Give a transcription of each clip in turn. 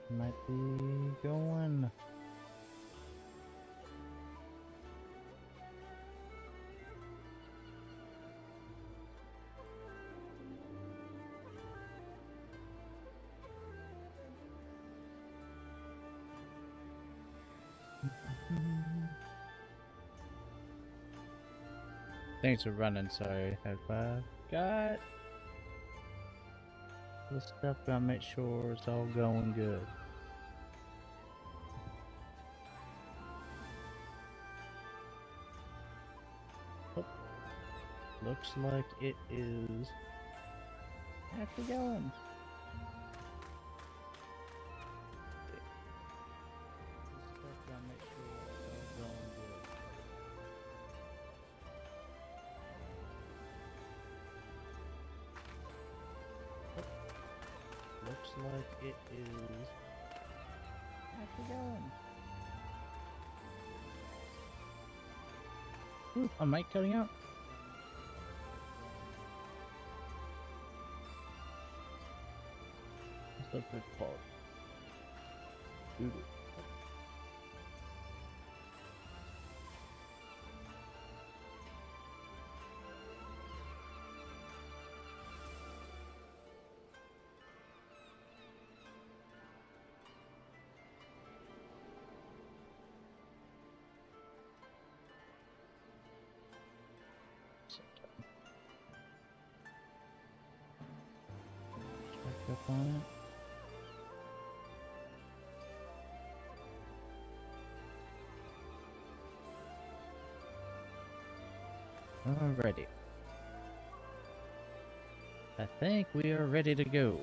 Might be going. Thanks for running, sorry. I've got the stuff, gotta make sure it's all going good. Oh, looks like it is actually going. Looks like it is actually going. Ooh, a mic cutting out? That's a good quality. Ooh. Check up on it. Alrighty. I think we are ready to go.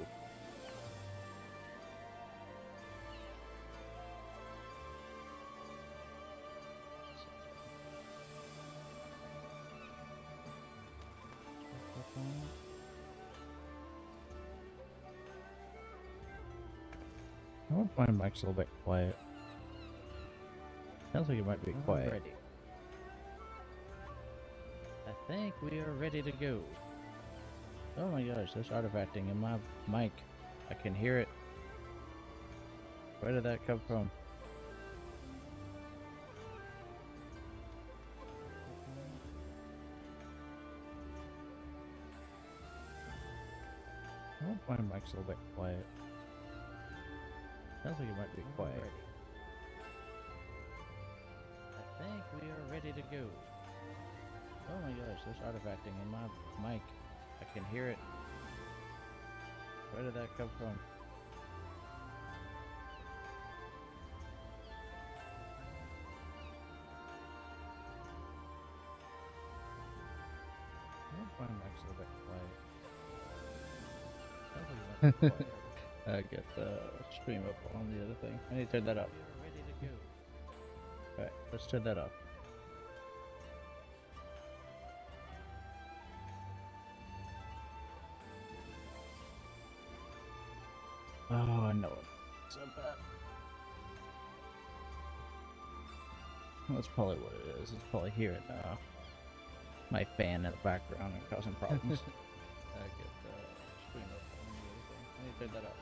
Oh, my mic's a little bit quiet. Sounds like it might be quiet. Ready. I think we are ready to go. Oh my gosh, there's artifacting in my mic. I can hear it. Where did that come from? Oh, my mic's a little bit quiet. Sounds like it might be quiet. I think we are ready to go. Oh my gosh, there's artifacting in my mic. I can hear it. Where did that come from? Oh, my mic's a little bit quiet. Sounds like it might be quiet. I get the stream up on the other thing. I need to turn that up. Ready to go. Alright, let's turn that off. Oh, I know it. So bad. That's probably what it is. It's probably hearing my fan in the background and causing problems. I get the stream up on the other thing. I need to turn that up.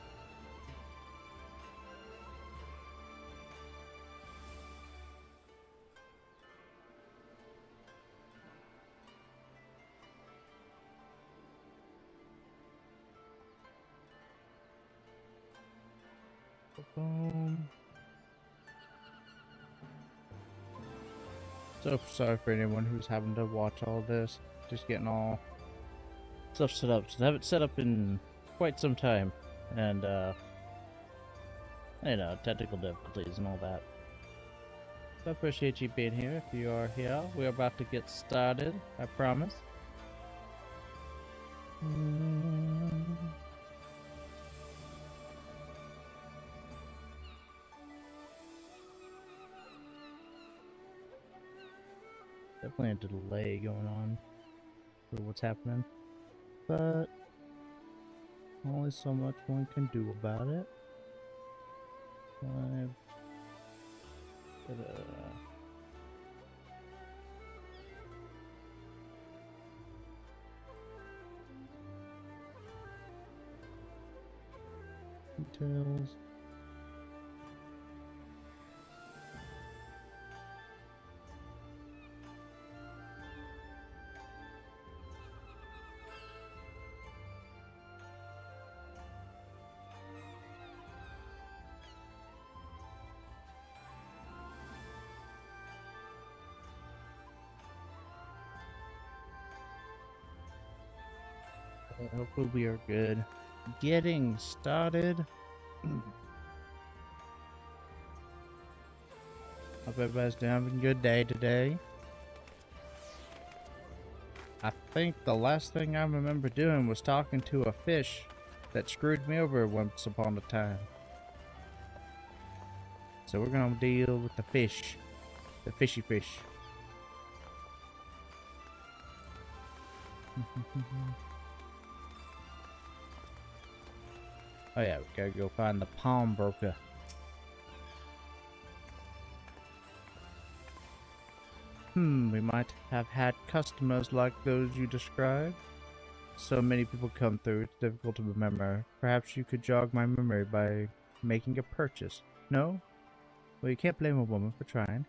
Boom. So sorry for anyone who's having to watch all this. Just getting all stuff set up. So I haven't set up in quite some time, and you know, technical difficulties and all that. So I appreciate you being here. If you are here, we're about to get started. I promise. Definitely a delay going on for what's happening, but only so much one can do about it. I've got Details. Hopefully we are good. Getting started. Hope everybody's having a good day today. I think the last thing I remember doing was talking to a fish that screwed me over once upon a time. So we're gonna deal with the fish. The fishy fish. Oh yeah, we gotta go find the pawnbroker. We might have had customers like those you described. So many people come through, it's difficult to remember. Perhaps you could jog my memory by making a purchase. No? Well, you can't blame a woman for trying.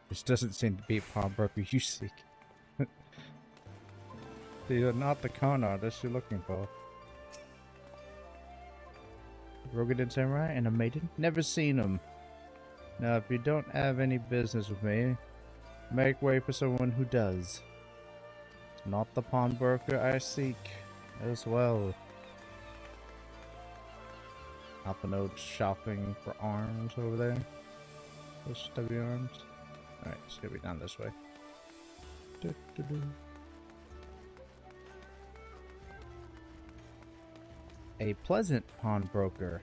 This doesn't seem to be a pawnbroker you seek. These are not the con artists you're looking for. Rogadin Samurai and a maiden? Never seen them. Now, if you don't have any business with me, make way for someone who does. It's not the pawnbroker I seek as well. Alpino shopping for arms over there. Those stubby arms. Alright, it's gonna be down this way. A pleasant pawnbroker.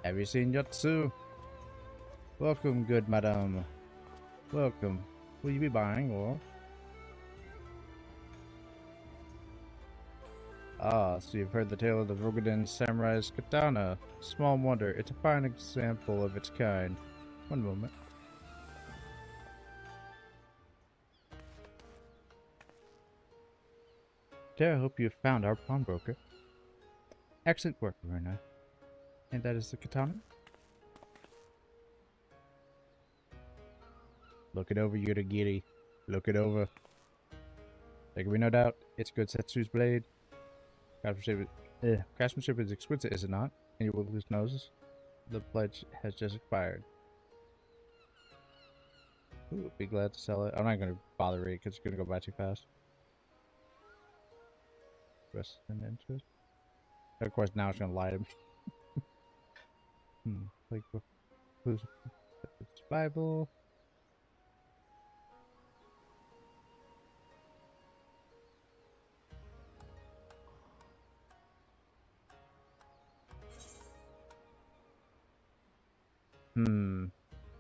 Have you seen Yotsu? Welcome, good madam. Welcome. Will you be buying or? Ah, so you've heard the tale of the Rogadin Samurai's katana. Small wonder, it's a fine example of its kind. One moment. There, I hope you found our pawnbroker. Excellent work, Runa. And that is the katana? Look it over, Yuragiri. Look it over. There can be no doubt, it's good Setsu's blade. Craftsmanship is exquisite, is it not? And you will lose noses? The pledge has just expired. Ooh, be glad to sell it. I'm not going to bother reading because it's going to go by too fast. Rest and interest. Of course, now it's going to lie to me. Like, who's Bible? I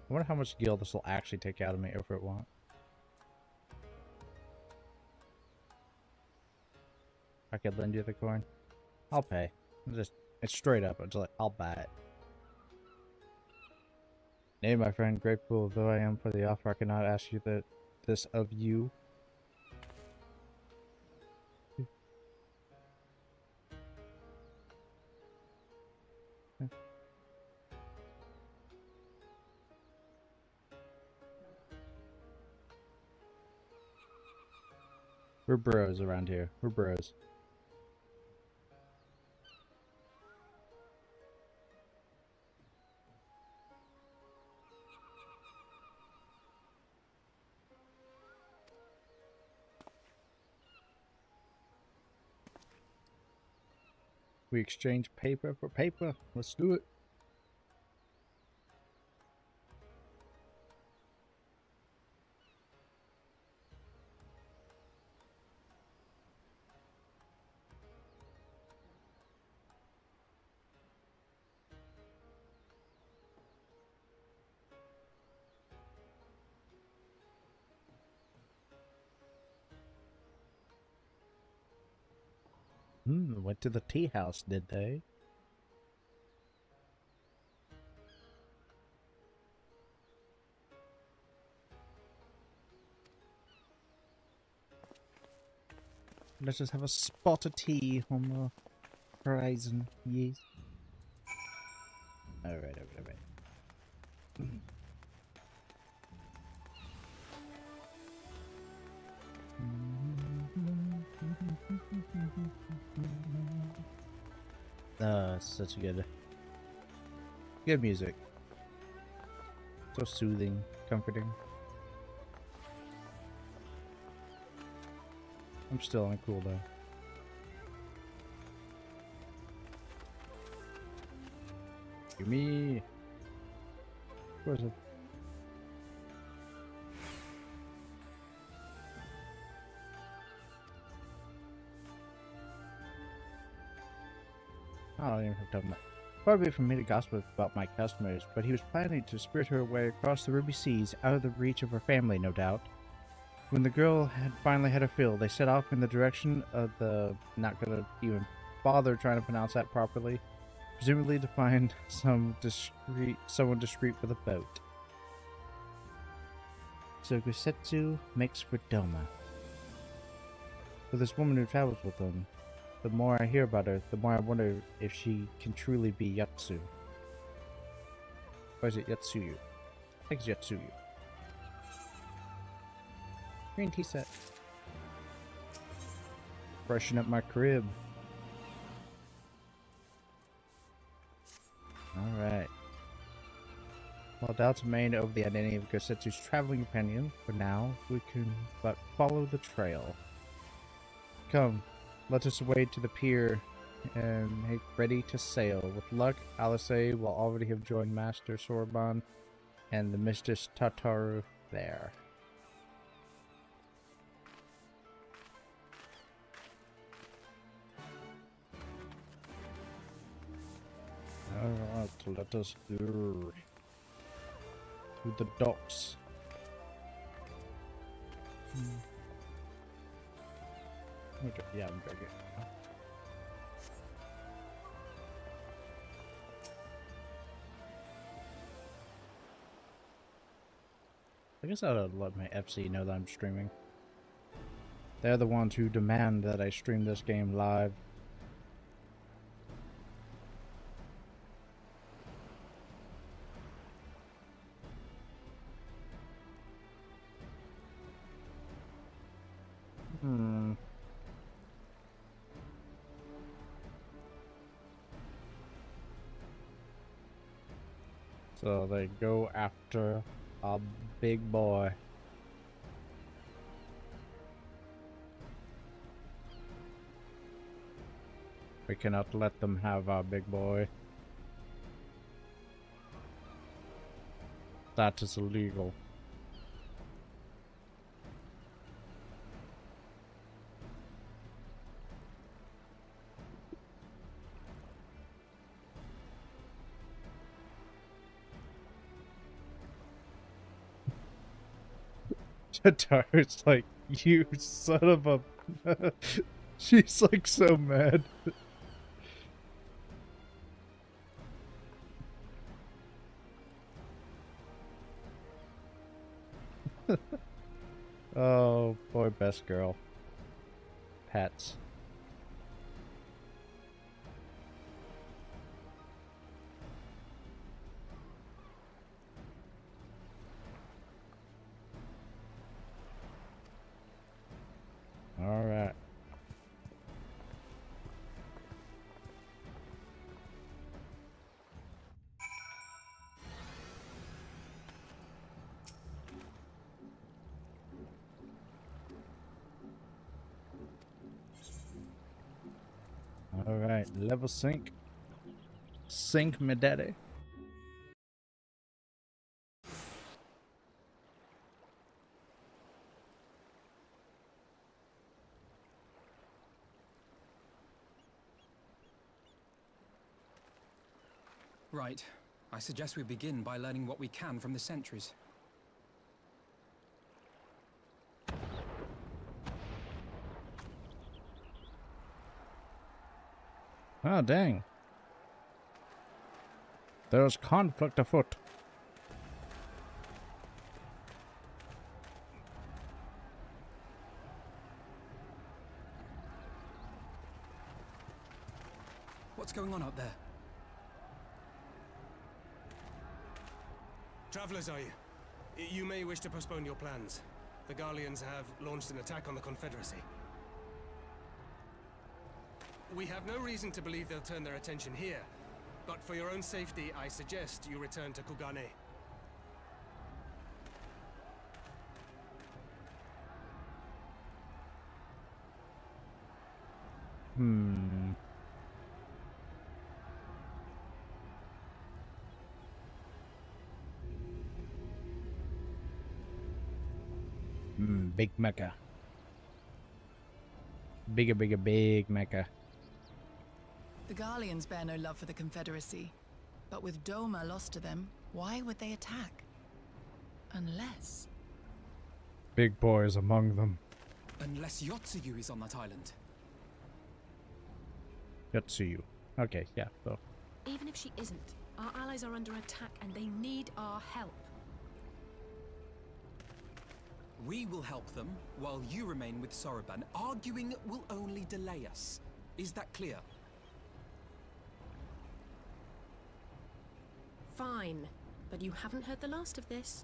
wonder how much gil this will actually take out of me if it won't. I could lend you the coin. I'll pay. It's straight up. It's like, I'll buy it. Nay, my friend, grateful though I am for the offer, I cannot ask you this of you. We're bros around here. We're bros. We exchange paper for paper. Let's do it. Went to the tea house, did they? Let us have a spot of tea on the horizon. Yes. Alright. Such a good music. So soothing, comforting. I'm still on cooldown. Give me. Where's it? I don't even have to talk about. Far be it from me to gossip about my customers, but he was planning to spirit her away across the ruby seas, out of the reach of her family, no doubt. When the girl had finally had her fill, they set off in the direction of the... not gonna even bother trying to pronounce that properly. Presumably to find someone discreet with a boat. So Gusetsu makes for Doma. With this woman who travels with them, the more I hear about her, the more I wonder if she can truly be Yatsu. Or is it Yatsuyu? I think it's Yatsuyu. Green tea set. Freshen up my crib. Alright. While doubts remain over the identity of Gusetsu's traveling companion, for now, we can but follow the trail. Come, let us wade to the pier and make ready to sail. With luck, Alice will already have joined Master Sorban and the Mistress Tataru there. Alright, let us go to the docks. Okay, yeah, I'm very good. I guess I ought to let my FC know that I'm streaming. They're the ones who demand that I stream this game live. So they go after a big boy. We cannot let them have our big boy. That is illegal. Tatar's like, you son of a... She's like so mad. Oh, boy, best girl. Pets. Alright. Alright, level sync. Sync me daddy. Right. I suggest we begin by learning what we can from the sentries. Oh, dang. There's conflict afoot. What's going on out there? Travelers, are you? You may wish to postpone your plans. The Garleans have launched an attack on the Confederacy. We have no reason to believe they'll turn their attention here, but for your own safety, I suggest you return to Kugane. Big mecha. Big mecha. The Garleans bear no love for the Confederacy, but with Doma lost to them, why would they attack? Unless... Big boys among them. Unless Yotsuyu is on that island. Yotsuyu. Okay, yeah, so. Even if she isn't, our allies are under attack and they need our help. We will help them, while you remain with Soroban. Arguing will only delay us. Is that clear? Fine, but you haven't heard the last of this.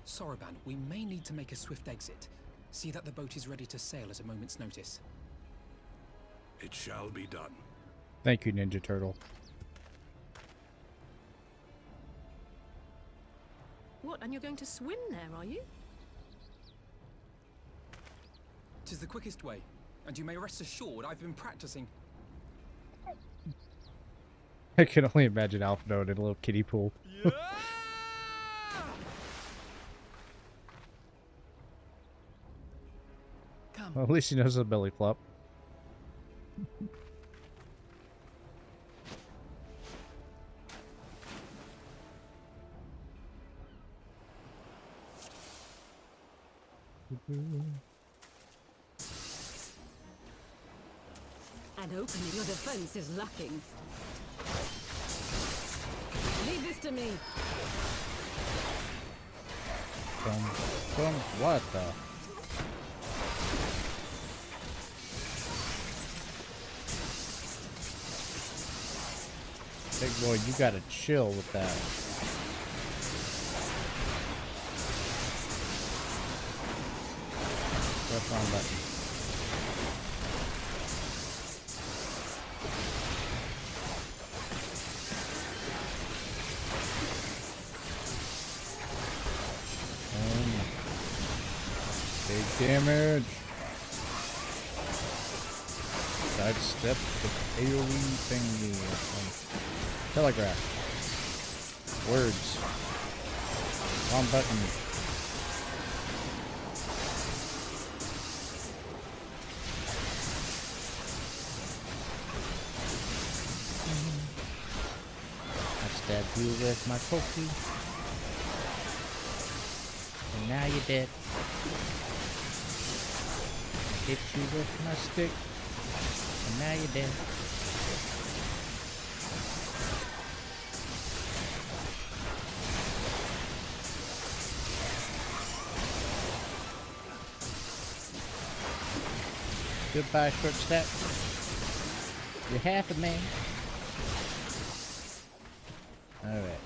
Soroban, we may need to make a swift exit. See that the boat is ready to sail at a moment's notice. It shall be done. Thank you, Ninja Turtle. What, and you're going to swim there, are you? 'Tis the quickest way, and you may rest assured I've been practicing. I can only imagine Alphino in a little kiddie pool. Yeah! Come. Well, at least he knows a belly flop. An opening your defense is lacking. Leave this to me. From what the? Big boy, you gotta chill with that. Press wrong button. Big damage. Sidestep the AoE thingy. Telegraph. Words. Wrong button. I stabbed you with my pokey. And now you're dead. I hit you with my stick. And now you're dead. Goodbye, short step. You're half a man. Alright.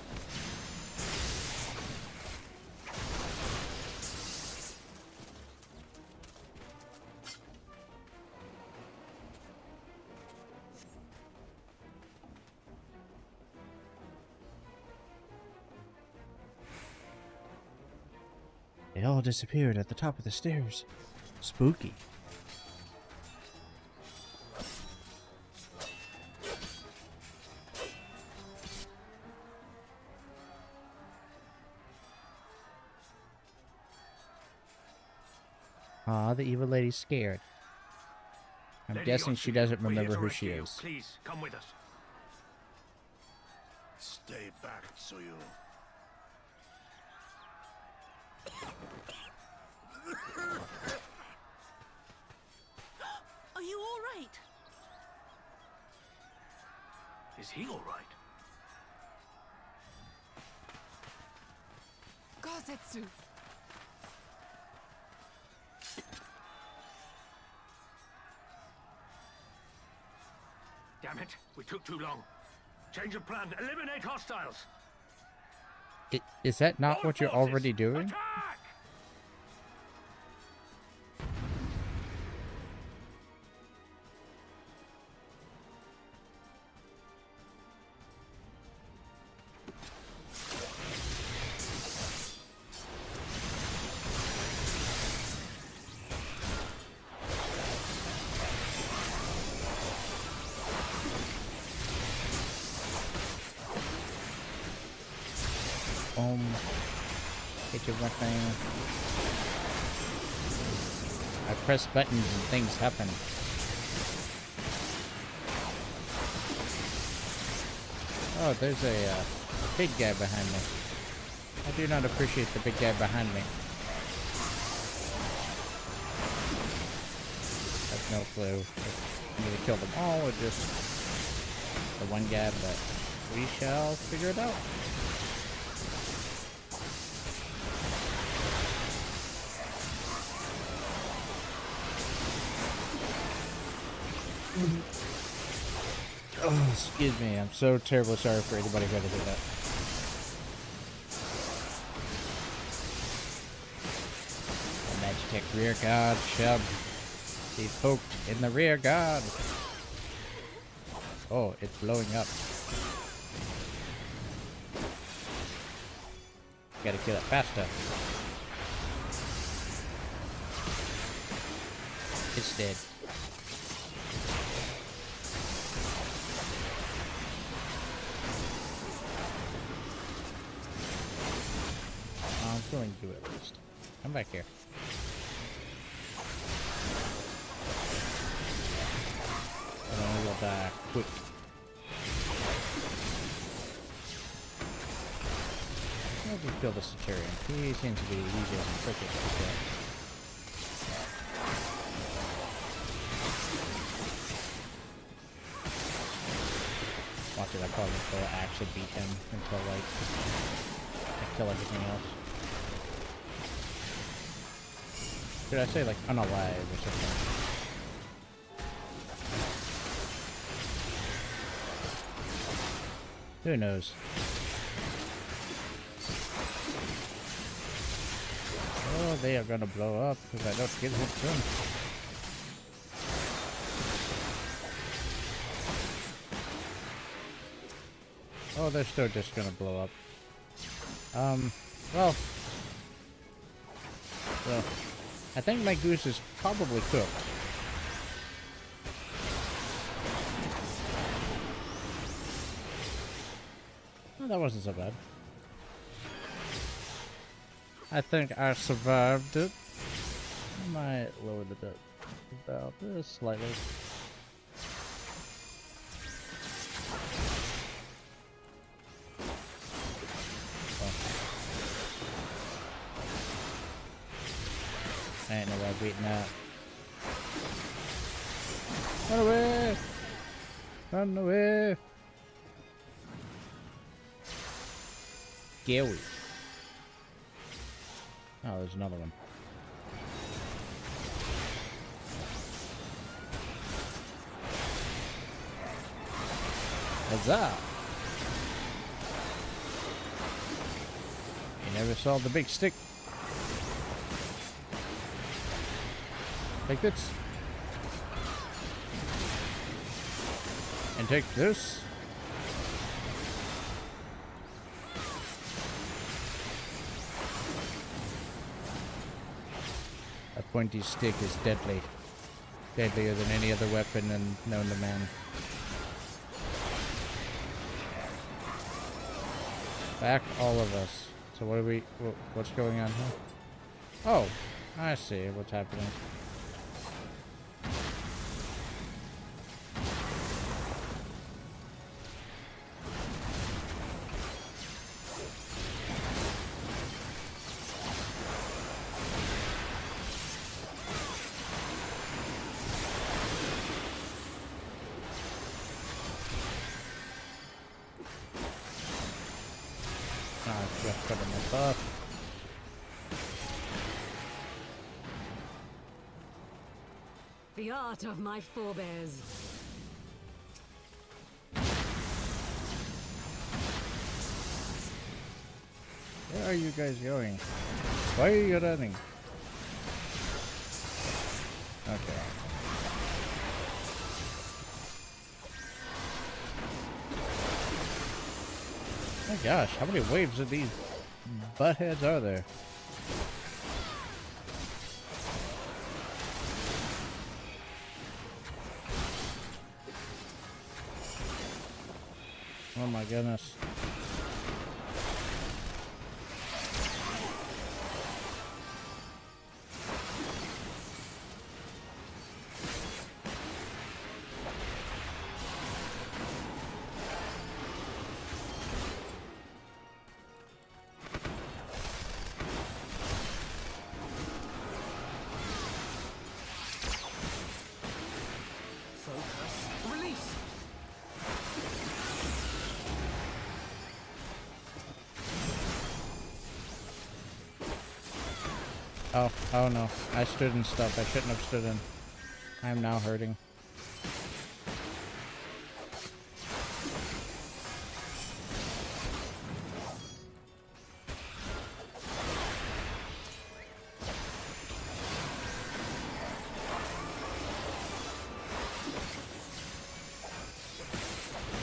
They all disappeared at the top of the stairs. Spooky. Aw, the evil lady's scared. I'm Lady guessing she Yotsuyu, doesn't we're here remember to who rescue she you. is. Please, come with us. Stay back, Tsuyu. Are you all right? Is he all right? Gozetsu! Damn it, we took too long. Change of plan. Eliminate hostiles. Is that not All what you're forces, already doing? Attack! Hit you with thing. I press buttons and things happen. Oh, there's a big guy behind me. I do not appreciate the big guy behind me. Have no clue if I'm gonna kill them all or just the one guy, but we shall figure it out. Oh, excuse me. I'm so terribly sorry for anybody who had to do that. The Magitech rear guard shall be poked in the rear guard. Oh, it's blowing up. Gotta kill it faster. It's dead. I'm going to do it at least. Come back here. I don't know, you'll die quick. I'll just kill the Centurion. He seems to be the easiest and quickest to kill. Watch it, I probably will actually beat him until like I kill everything else. Should I say like unalive or something? Who knows? Oh, they are gonna blow up because I don't get hit them. Oh, they're still just gonna blow up. Well, I think my goose is probably cooked. Well, that wasn't so bad. I think I survived it. I might lower the depth about this slightly. I ain't no way beating that. Run away! Run away! Scary. Oh, there's another one. Huzzah! You never saw the big stick. Take this. And take this. A pointy stick is deadly. Deadlier than any other weapon known to man. Back all of us. So what are we... what's going on here? Oh, I see what's happening. Just got my buff. The art of my forebears. Where are you guys going? Why are you running? Okay. My gosh, how many waves of these buttheads are there? Oh my goodness. Oh no, I stood in stuff I shouldn't have stood in. I am now hurting.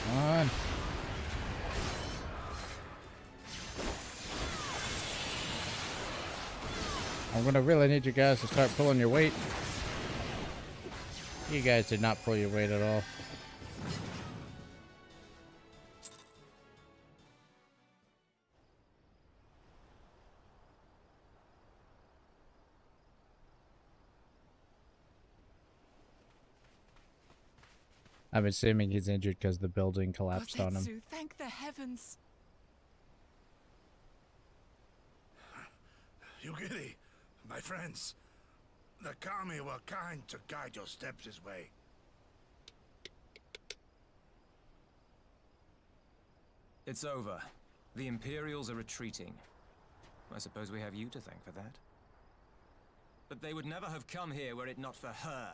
Come on. I'm gonna really need you guys to start pulling your weight. You guys did not pull your weight at all. I'm assuming he's injured because the building collapsed on him. Kozetsu, thank the heavens. Yugiri, my friends, the Kami were kind to guide your steps this way. It's over. The Imperials are retreating. I suppose we have you to thank for that. But they would never have come here were it not for her.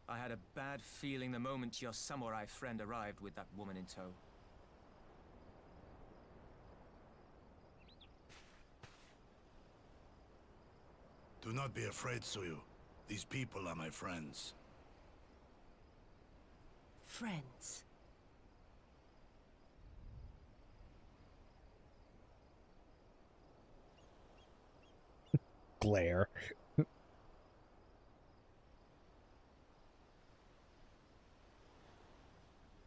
I had a bad feeling the moment your samurai friend arrived with that woman in tow. Do not be afraid, Suyu. These people are my friends. Friends. Glare.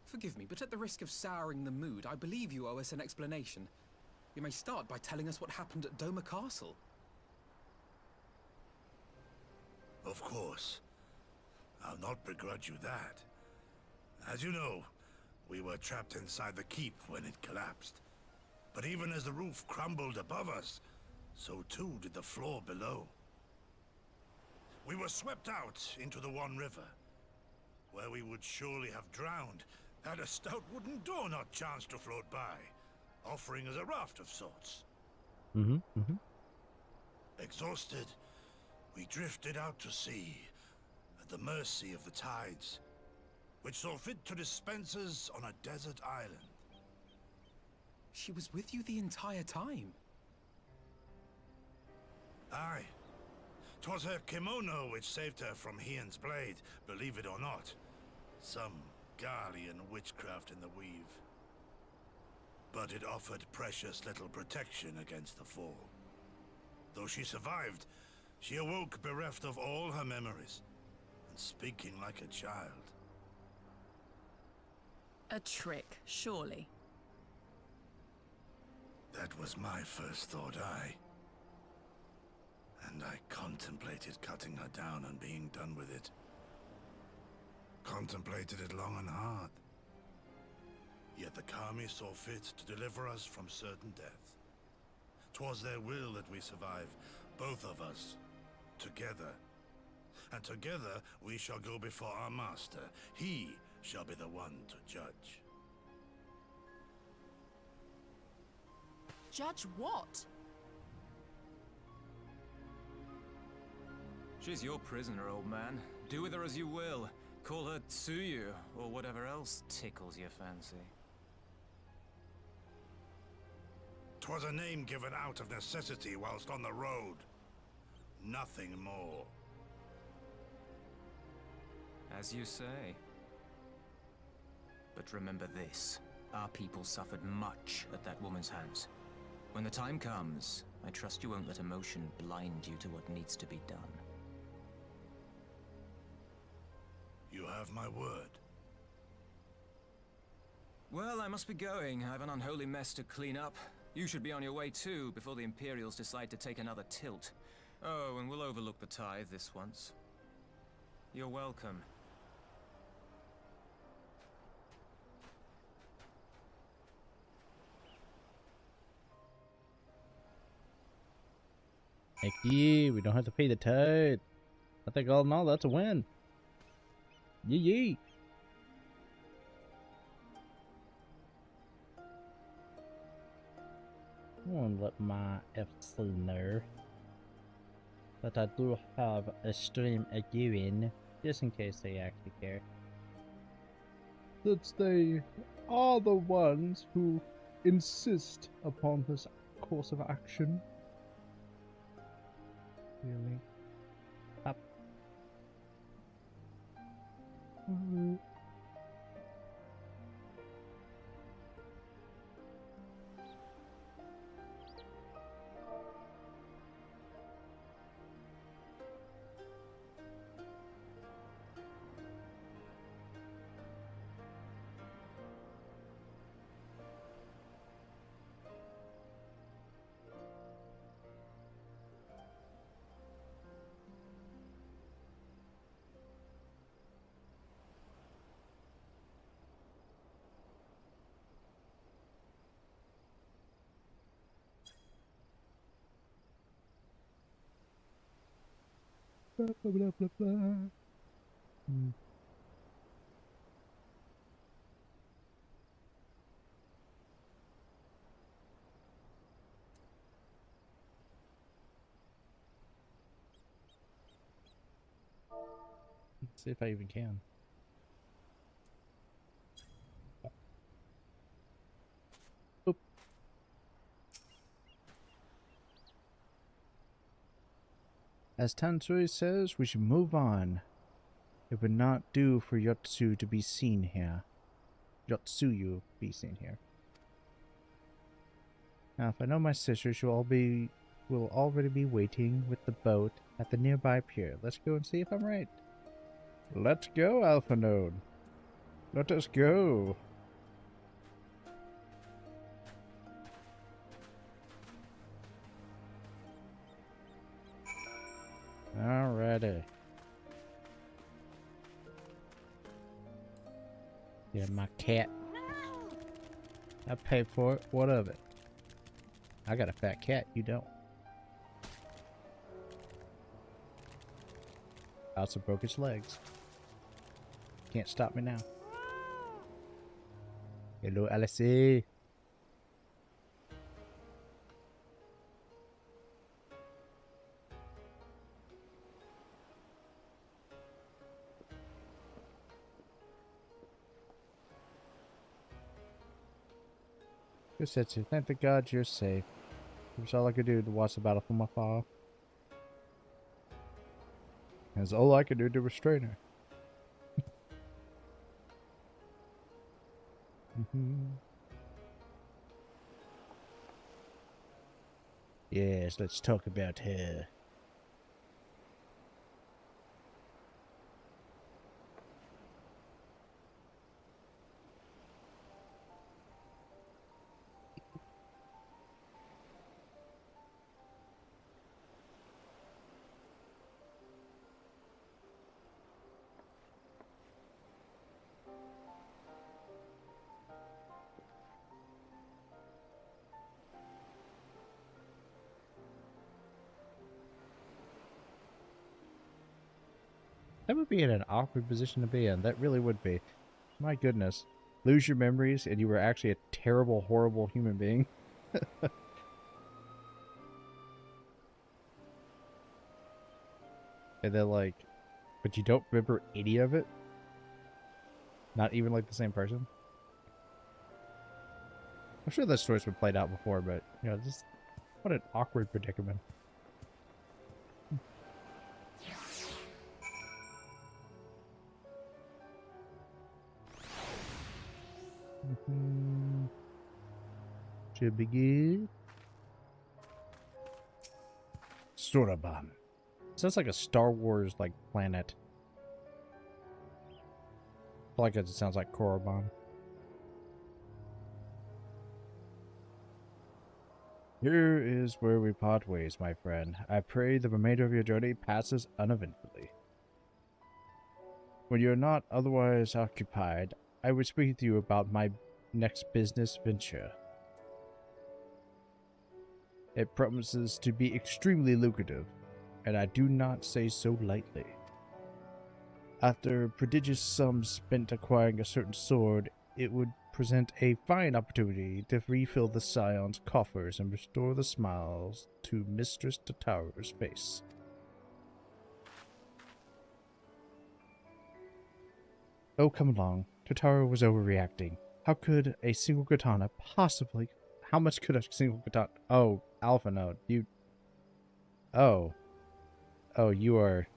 Forgive me, but at the risk of souring the mood, I believe you owe us an explanation. You may start by telling us what happened at Doma Castle. Of course. I'll not begrudge you that. As you know, we were trapped inside the keep when it collapsed. But even as the roof crumbled above us, so too did the floor below. We were swept out into the One River, where we would surely have drowned had a stout wooden door not chanced to float by, offering us a raft of sorts. Exhausted, we drifted out to sea, at the mercy of the tides, which saw fit to dispense us on a desert island. She was with you the entire time. Aye. 'Twas her kimono which saved her from Hien's blade, believe it or not. Some Garlean witchcraft in the weave. But it offered precious little protection against the fall. Though she survived, she awoke bereft of all her memories, and speaking like a child. A trick, surely. That was my first thought, aye. And I contemplated cutting her down and being done with it. Contemplated it long and hard. Yet the Kami saw fit to deliver us from certain death. 'Twas their will that we survive, both of us, together. And together we shall go before our master. He shall be the one to judge. Judge what? She's your prisoner, old man. Do with her as you will. Call her Tsuyu, or whatever else tickles your fancy. 'Twas a name given out of necessity whilst on the road. Nothing more. As you say. But remember this. Our people suffered much at that woman's hands. When the time comes, I trust you won't let emotion blind you to what needs to be done. You have my word. Well, I must be going. I have an unholy mess to clean up. You should be on your way too, before the Imperials decide to take another tilt. Oh, and we'll overlook the tithe this once. You're welcome. Heck yeah, we don't have to pay the tithe. I think all in all, that's a win. Yee yee. I want to let my FC know that I do have a stream going, just in case they actually care. Since they are the ones who insist upon this course of action. Really? Up. Blah, blah, blah, blah, blah. Let's see if I even can. Oop. As Tansui says, we should move on. It would not do for Yotsu to be seen here. Yotsuyu be seen here. Now, if I know my sister, will already be waiting with the boat at the nearby pier. Let's go and see if I'm right. Let's go, Alpha Node. Let us go. Alrighty. Yeah, my cat. I paid for it. What of it? I got a fat cat. You don't. I also broke its legs. Can't stop me now. Hello, Alice. Good Setsu, thank the gods you're safe. It was all I could do to watch the battle from afar. It was all I could do to restrain her. Yes, let's talk about her. That would be in an awkward position to be in. That really would be. My goodness. Lose your memories and you were actually a terrible, horrible human being. And then like, but you don't remember any of it? Not even like the same person? I'm sure this story's been played out before, but, you know, just what an awkward predicament. Should be good. Stormblood. Sounds like a Star Wars like planet. Like it sounds like Korriban. Here is where we part ways, my friend. I pray the remainder of your journey passes uneventfully. When you are not otherwise occupied, I would speak with you about my next business venture. It promises to be extremely lucrative, and I do not say so lightly. After prodigious sums spent acquiring a certain sword, it would present a fine opportunity to refill the Scion's coffers and restore the smiles to Mistress Tataru's face. Oh, come along. Tataru was overreacting. How could a single katana possibly... How much could a single katana... Oh, Alpha Note, you... Oh. Oh, you are...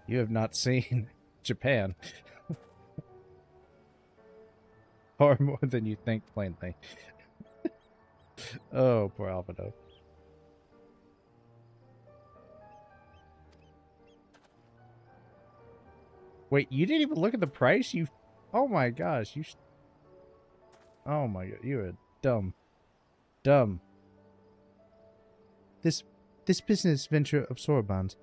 You have not seen Japan. Far more than you think, plainly. Oh, poor Alpha Note. Wait, you didn't even look at the price? You... Oh my gosh, you... Oh my god, you are dumb. Dumb. This business venture of Sorbonne's.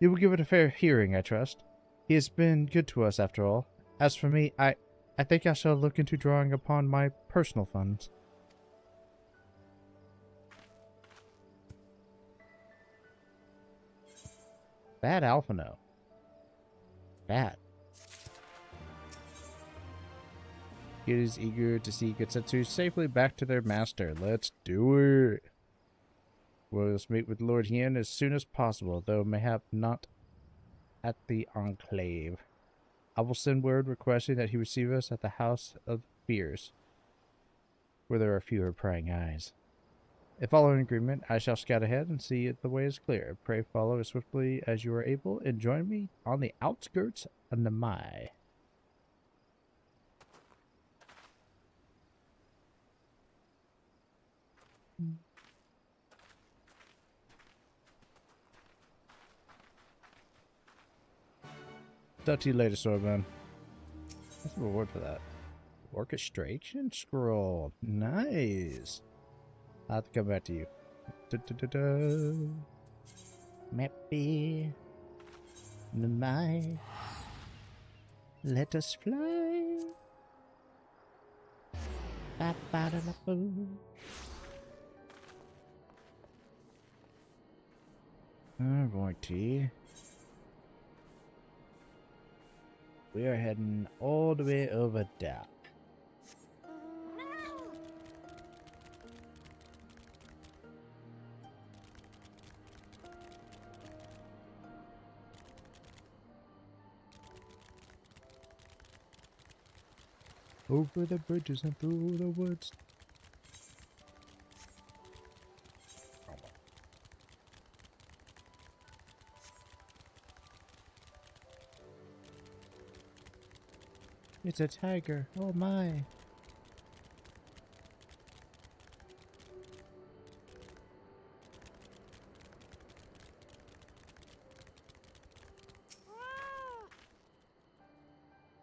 You will give it a fair hearing, I trust. He has been good to us, after all. As for me, I think I shall look into drawing upon my personal funds. Bad Alphino. Bad. He is eager to see Getsetsu safely back to their master. Let's do it. We'll meet with Lord Hien as soon as possible, though mayhap not at the Enclave. I will send word requesting that he receive us at the House of Fears, where there are fewer prying eyes. If following agreement, I shall scout ahead and see if the way is clear. Pray follow as swiftly as you are able and join me on the outskirts of Namai. Talk to you later, Swordman. What's the reward for that? Orchestration scroll. Nice. I'll have to come back to you. Mappy. Namai. Let us fly. Ba-ba-da-da-boo. Alrighty. We are heading all the way over there. Over the bridges and through the woods. It's a tiger. Oh my.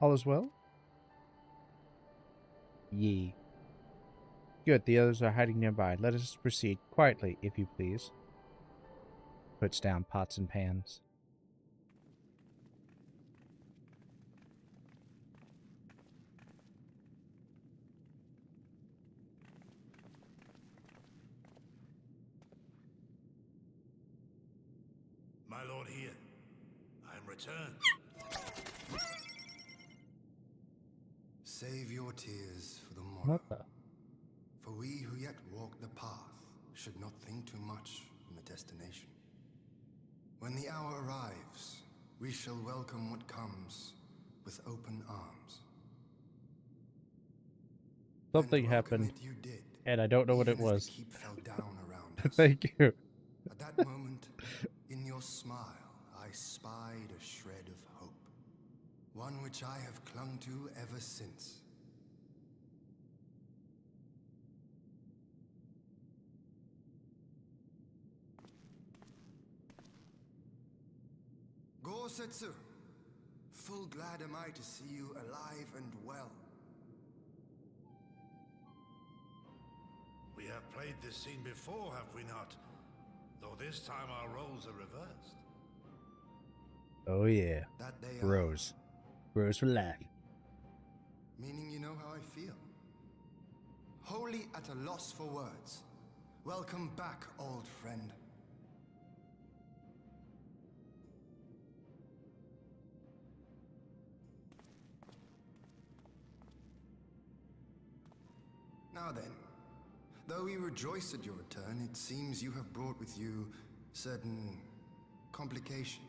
All is well? Ye. Good, the others are hiding nearby. Let us proceed quietly, if you please. Puts down pots and pans. My lord Hien, I am returned. Save your tears for the morrow. What the? For we who yet walk the path should not think too much on the destination. When the hour arrives, we shall welcome what comes with open arms. Something And welcome happened, it you did, and I don't know what it even as was. the keep fell down around us. Thank you. At that moment, in your smile, I spied a shred of hope. One which I have clung to ever since. Gosetsu, full glad am I to see you alive and well. We have played this scene before, have we not? Though this time our roles are reversed. Oh yeah. That they Bros. Bros for life. are. Meaning you know how I feel. Wholly at a loss for words. Welcome back, old friend. Now then, though we rejoice at your return, it seems you have brought with you certain complications.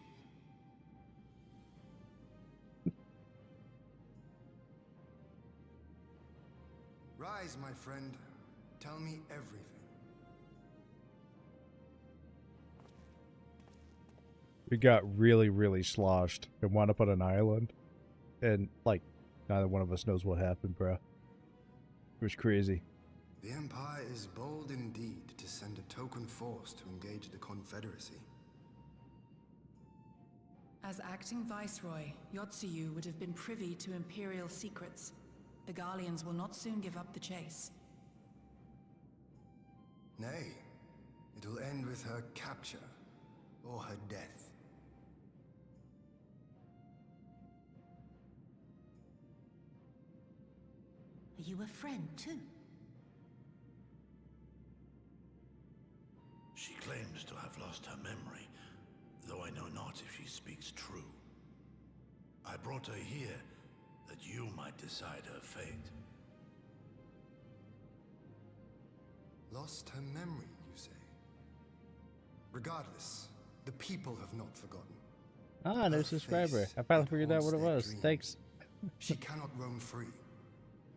Rise, my friend. Tell me everything. We got really sloshed and wound up on an island. And, like, neither one of us knows what happened, bro. It was crazy. The Empire is bold indeed to send a token force to engage the Confederacy. As acting Viceroy, Yotsuyu would have been privy to Imperial secrets. The Garleans will not soon give up the chase. Nay, it will end with her capture or her death. Are you a friend too? She claims to have lost her memory, though I know not if she speaks true. I brought her here that you might decide her fate. Lost her memory, you say? Regardless, the people have not forgotten. Ah, no Her subscriber. face I finally that figured out haunts what it their was. dreams. Thanks. She cannot roam free.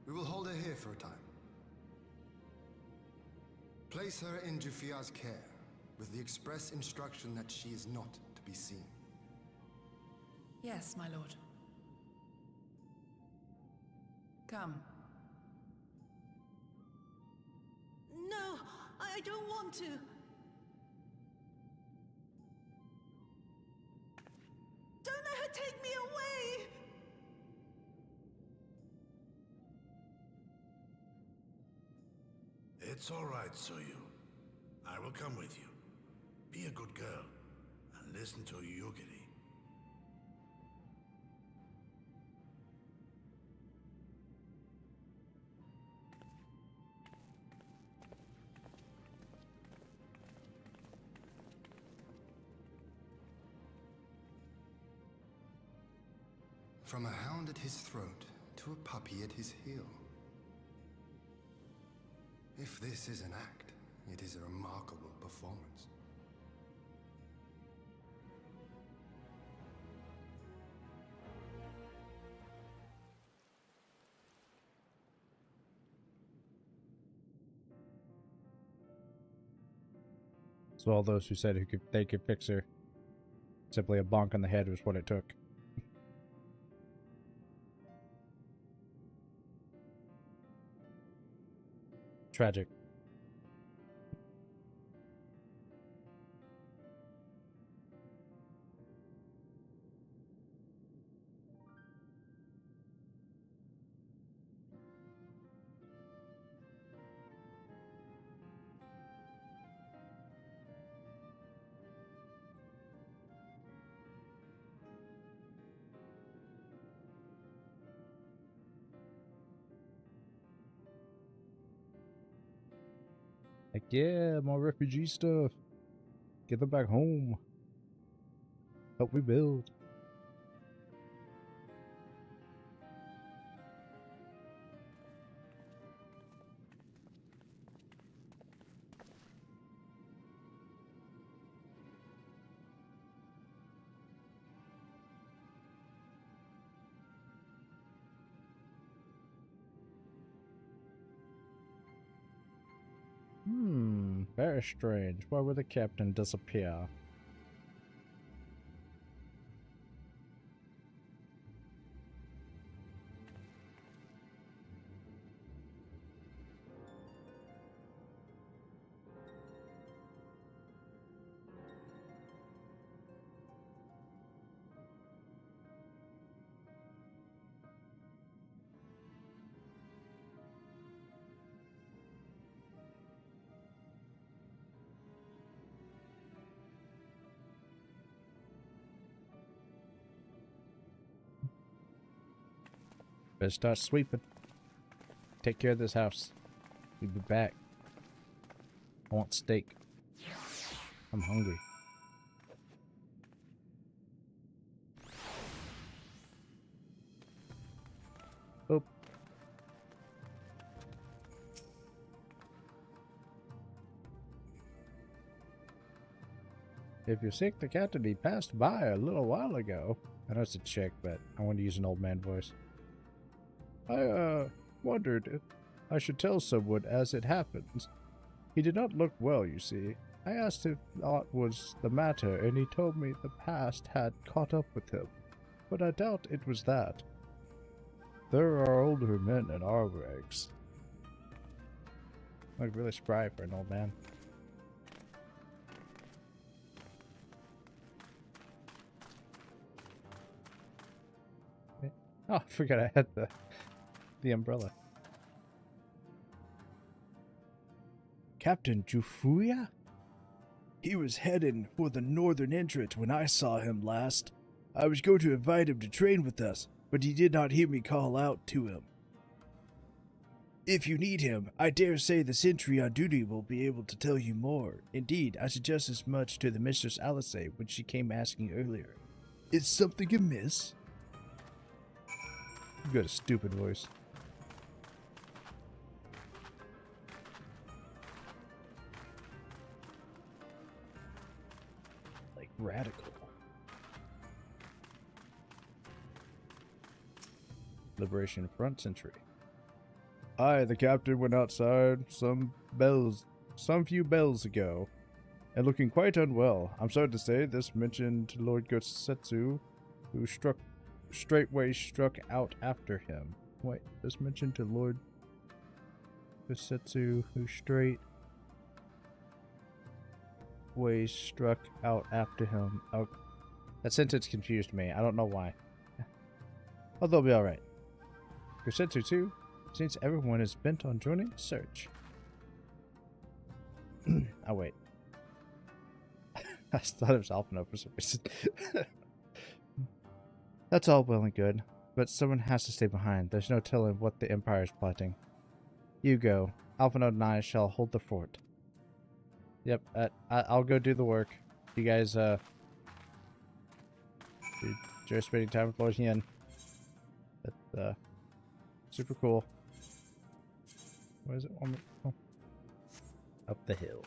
We will hold her here for a time. Place her in Jufia's care, with the express instruction that she is not to be seen. Yes, my lord. Come. No, I don't want to. Don't let her take me away! It's all right, Soyu. I will come with you. Be a good girl, and listen to Yugiri. From a hound at his throat to a puppy at his heel. If this is an act, it is a remarkable performance. So all those who said they could fix her, simply a bonk on the head was what it took. Tragic. Like, yeah, more refugee stuff. Get them back home. Help rebuild. Very strange. Why would the captain disappear? Better start sweeping. Take care of this house. We'll be back. I want steak. I'm hungry. Oh. If you're sick, the captain, he passed by a little while ago. I know it's a chick, but I want to use an old man voice. I, wondered if I should tell someone as it happens. He did not look well, you see. I asked if aught was the matter, and he told me the past had caught up with him. But I doubt it was that. There are older men in our ranks. Like really spry for an old man. Oh, I forgot I had the umbrella. Captain Jufuya? He was heading for the northern entrance when I saw him last. I was going to invite him to train with us, but he did not hear me call out to him. If you need him, I dare say the sentry on duty will be able to tell you more. Indeed, I suggest as much to the Mistress Alice when she came asking earlier. Is something amiss? You got a stupid voice. Like radical. Liberation Front Sentry. I, the captain, went outside some few bells ago, and looking quite unwell. I'm sorry to say this mentioned Lord Gosetsu, who straightway struck out after him. Wait, this mentioned to Lord Gosetsu, who straightway struck out after him. Oh, that sentence confused me. I don't know why. Oh, they'll be alright. Gosetsu too? Since everyone is bent on joining the search. Oh, wait. I thought it was Alpino for some reason. That's all well and good, but someone has to stay behind. There's no telling what the Empire is plotting. You go. Alpino and I shall hold the fort. Yep, I'll go do the work. You guys, enjoy spending time with Lord Hien. That's, super cool. Where is it? Oh. Up the hill.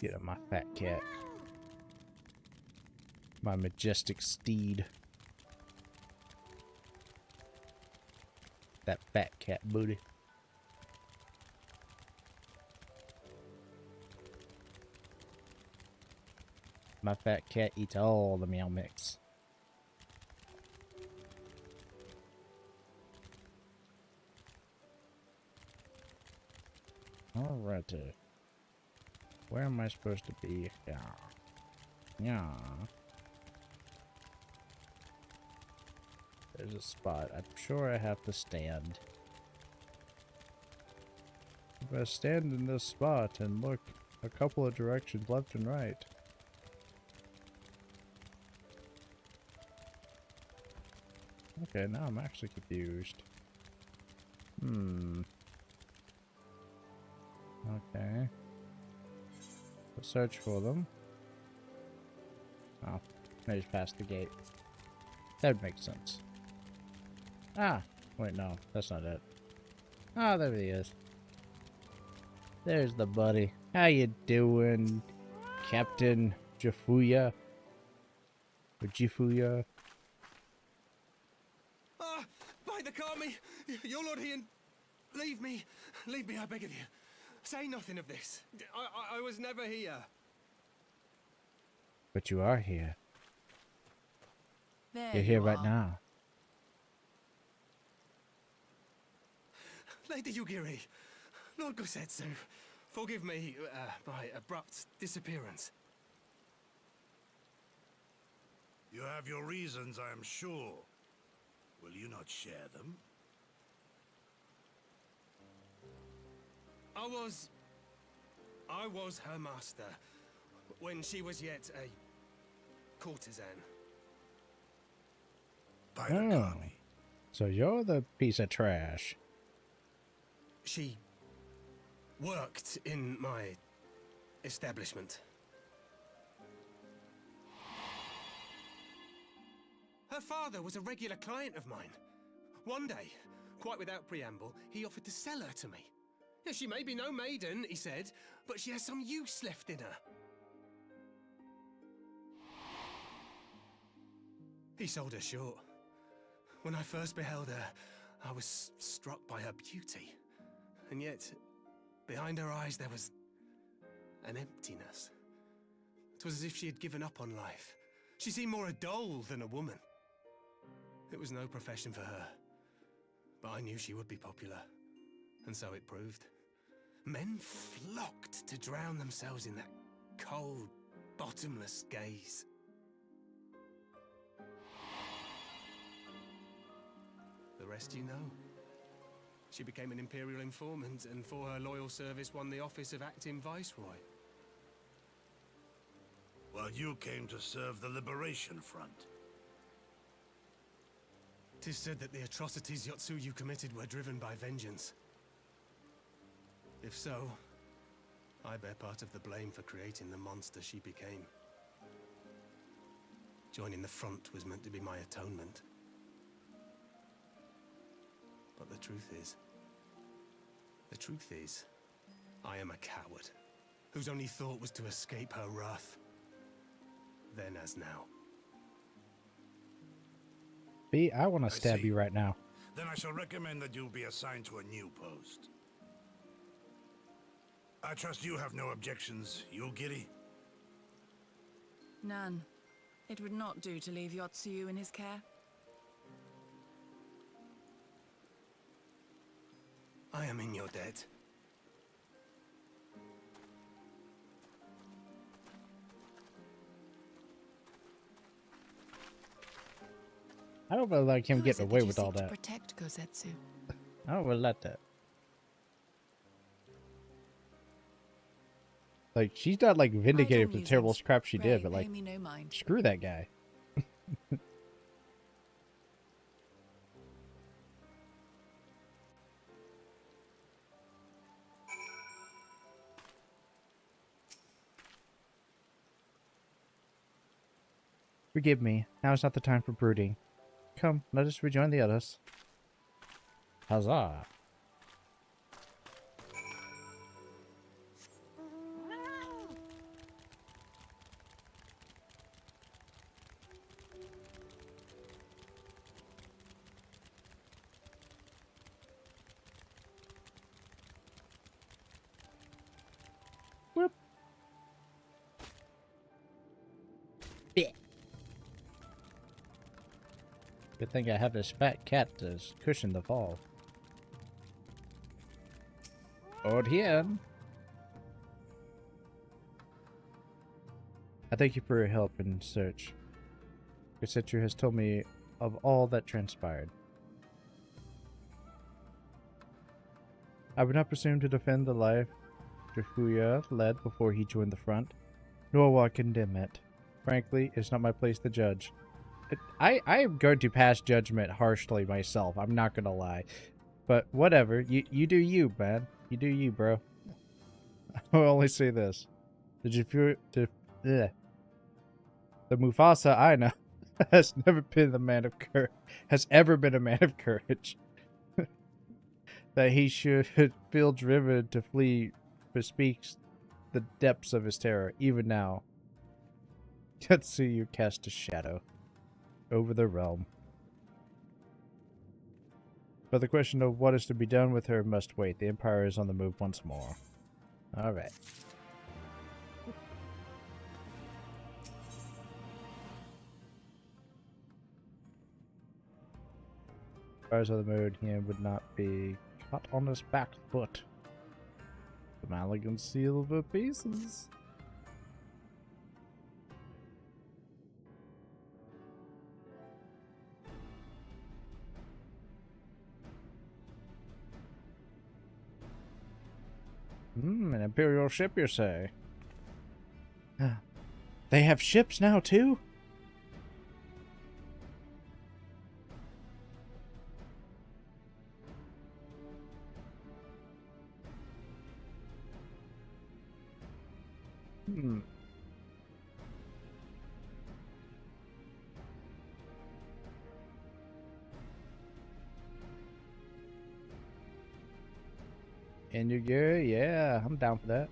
Get on my fat cat. My majestic steed. That fat cat booty. My fat cat eats all the meow mix. Alrighty. Where am I supposed to be? Yeah. Yeah. There's a spot. I'm sure I have to stand. If I stand in this spot and look a couple of directions left and right. Okay, now I'm actually confused. Okay. Let's search for them. Oh, I just passed the gate. That would make sense. Ah! Wait, no. That's not it. Ah, there he is. There's the buddy. How you doing, Captain Jifuya? Or Jifuya? the Kami! Your Lord Ian! Leave me! Leave me, I beg of you. Say nothing of this. I was never here. But you are here. There You're here you right are. now. Lady Yugiri, Lord Gosetsu, forgive me my abrupt disappearance. You have your reasons, I am sure. Will you not share them? I was her master when she was yet a courtesan. By the Oh. Kami. So you're the piece of trash. She worked in my establishment. Her father was a regular client of mine. One day, quite without preamble, he offered to sell her to me. Yeah, she may be no maiden, he said, but she has some use left in her. He sold her short. When I first beheld her, I was struck by her beauty. And yet, behind her eyes there was an emptiness. It was as if she had given up on life. She seemed more a doll than a woman. It was no profession for her, but I knew she would be popular, and so it proved. Men flocked to drown themselves in that cold, bottomless gaze. The rest you know. She became an Imperial informant, and for her loyal service won the office of Acting Viceroy. While you came to serve the Liberation Front. 'Tis said that the atrocities Yotsuyu committed were driven by vengeance. If so, I bear part of the blame for creating the monster she became. Joining the front was meant to be my atonement. But the truth is, I am a coward, whose only thought was to escape her wrath. Then as now. B, I want to I stab see. you right now. Then I shall recommend that you be assigned to a new post. I trust you have no objections, Yugiri? None. It would not do to leave Yotsuyu in his care. I am in your debt. I don't really like him Who is getting it away you with all seek to that. protect Gosetsu? I don't really like that. Like, she's not, like, vindicated for the terrible musings. crap she did, Pray, but, like, pay me no mind. screw that guy. Forgive me. Now is not the time for brooding. Come, let us rejoin the others. Huzzah. Whoop. Yeah. Good thing I have this fat cat to cushion the fall. Out here. I thank you for your help in search. Gosetsu has told me of all that transpired. I would not presume to defend the life Drafuya led before he joined the front, nor will I condemn it. Frankly, it's not my place to judge. I am going to pass judgment harshly myself, I'm not gonna lie. But whatever, you do you, man. You do you, bro. I'll only say this. The Mufasa I know has never been the man of courage, has ever been a man of courage. That he should feel driven to flee bespeaks the depths of his terror, even now. Yotsuyu cast a shadow over the realm. But the question of what is to be done with her must wait. The Empire is on the move once more. Alright. Empire's on the move, he would not be caught on his back foot. The Maligan silver pieces. An Imperial ship, you say? They have ships now, too? In your gear? Yeah, I'm down for that.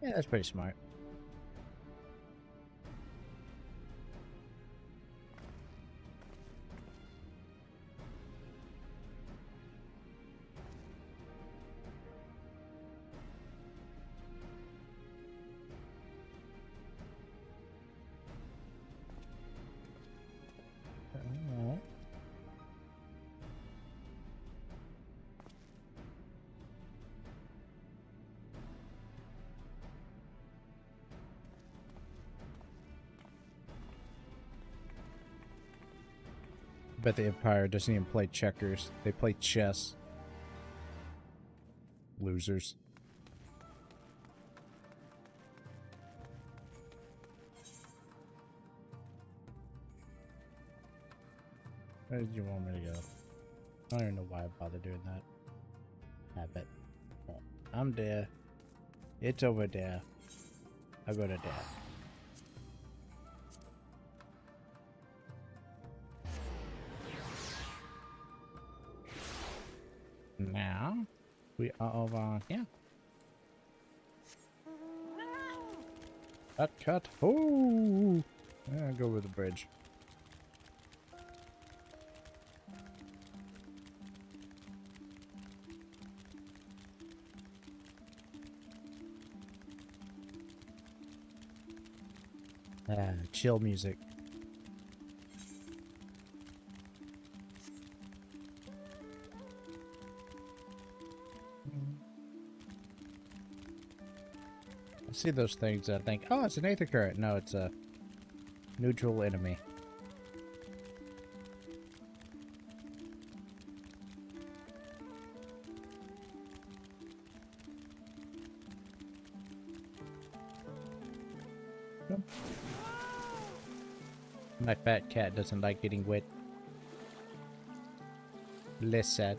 Yeah, that's pretty smart. Alright. Bet the Empire doesn't even play checkers. They play chess. Losers. Where did you want me to go? I don't even know why I bother doing that. Habit. Oh, I'm there. It's over there. I go to there. Now we are over here. Cut. Oh, yeah, go over the bridge. Chill music. I see those things, I think, oh, it's an aether current. No, it's a neutral enemy. Yep. My fat cat doesn't like getting wet. Less sad.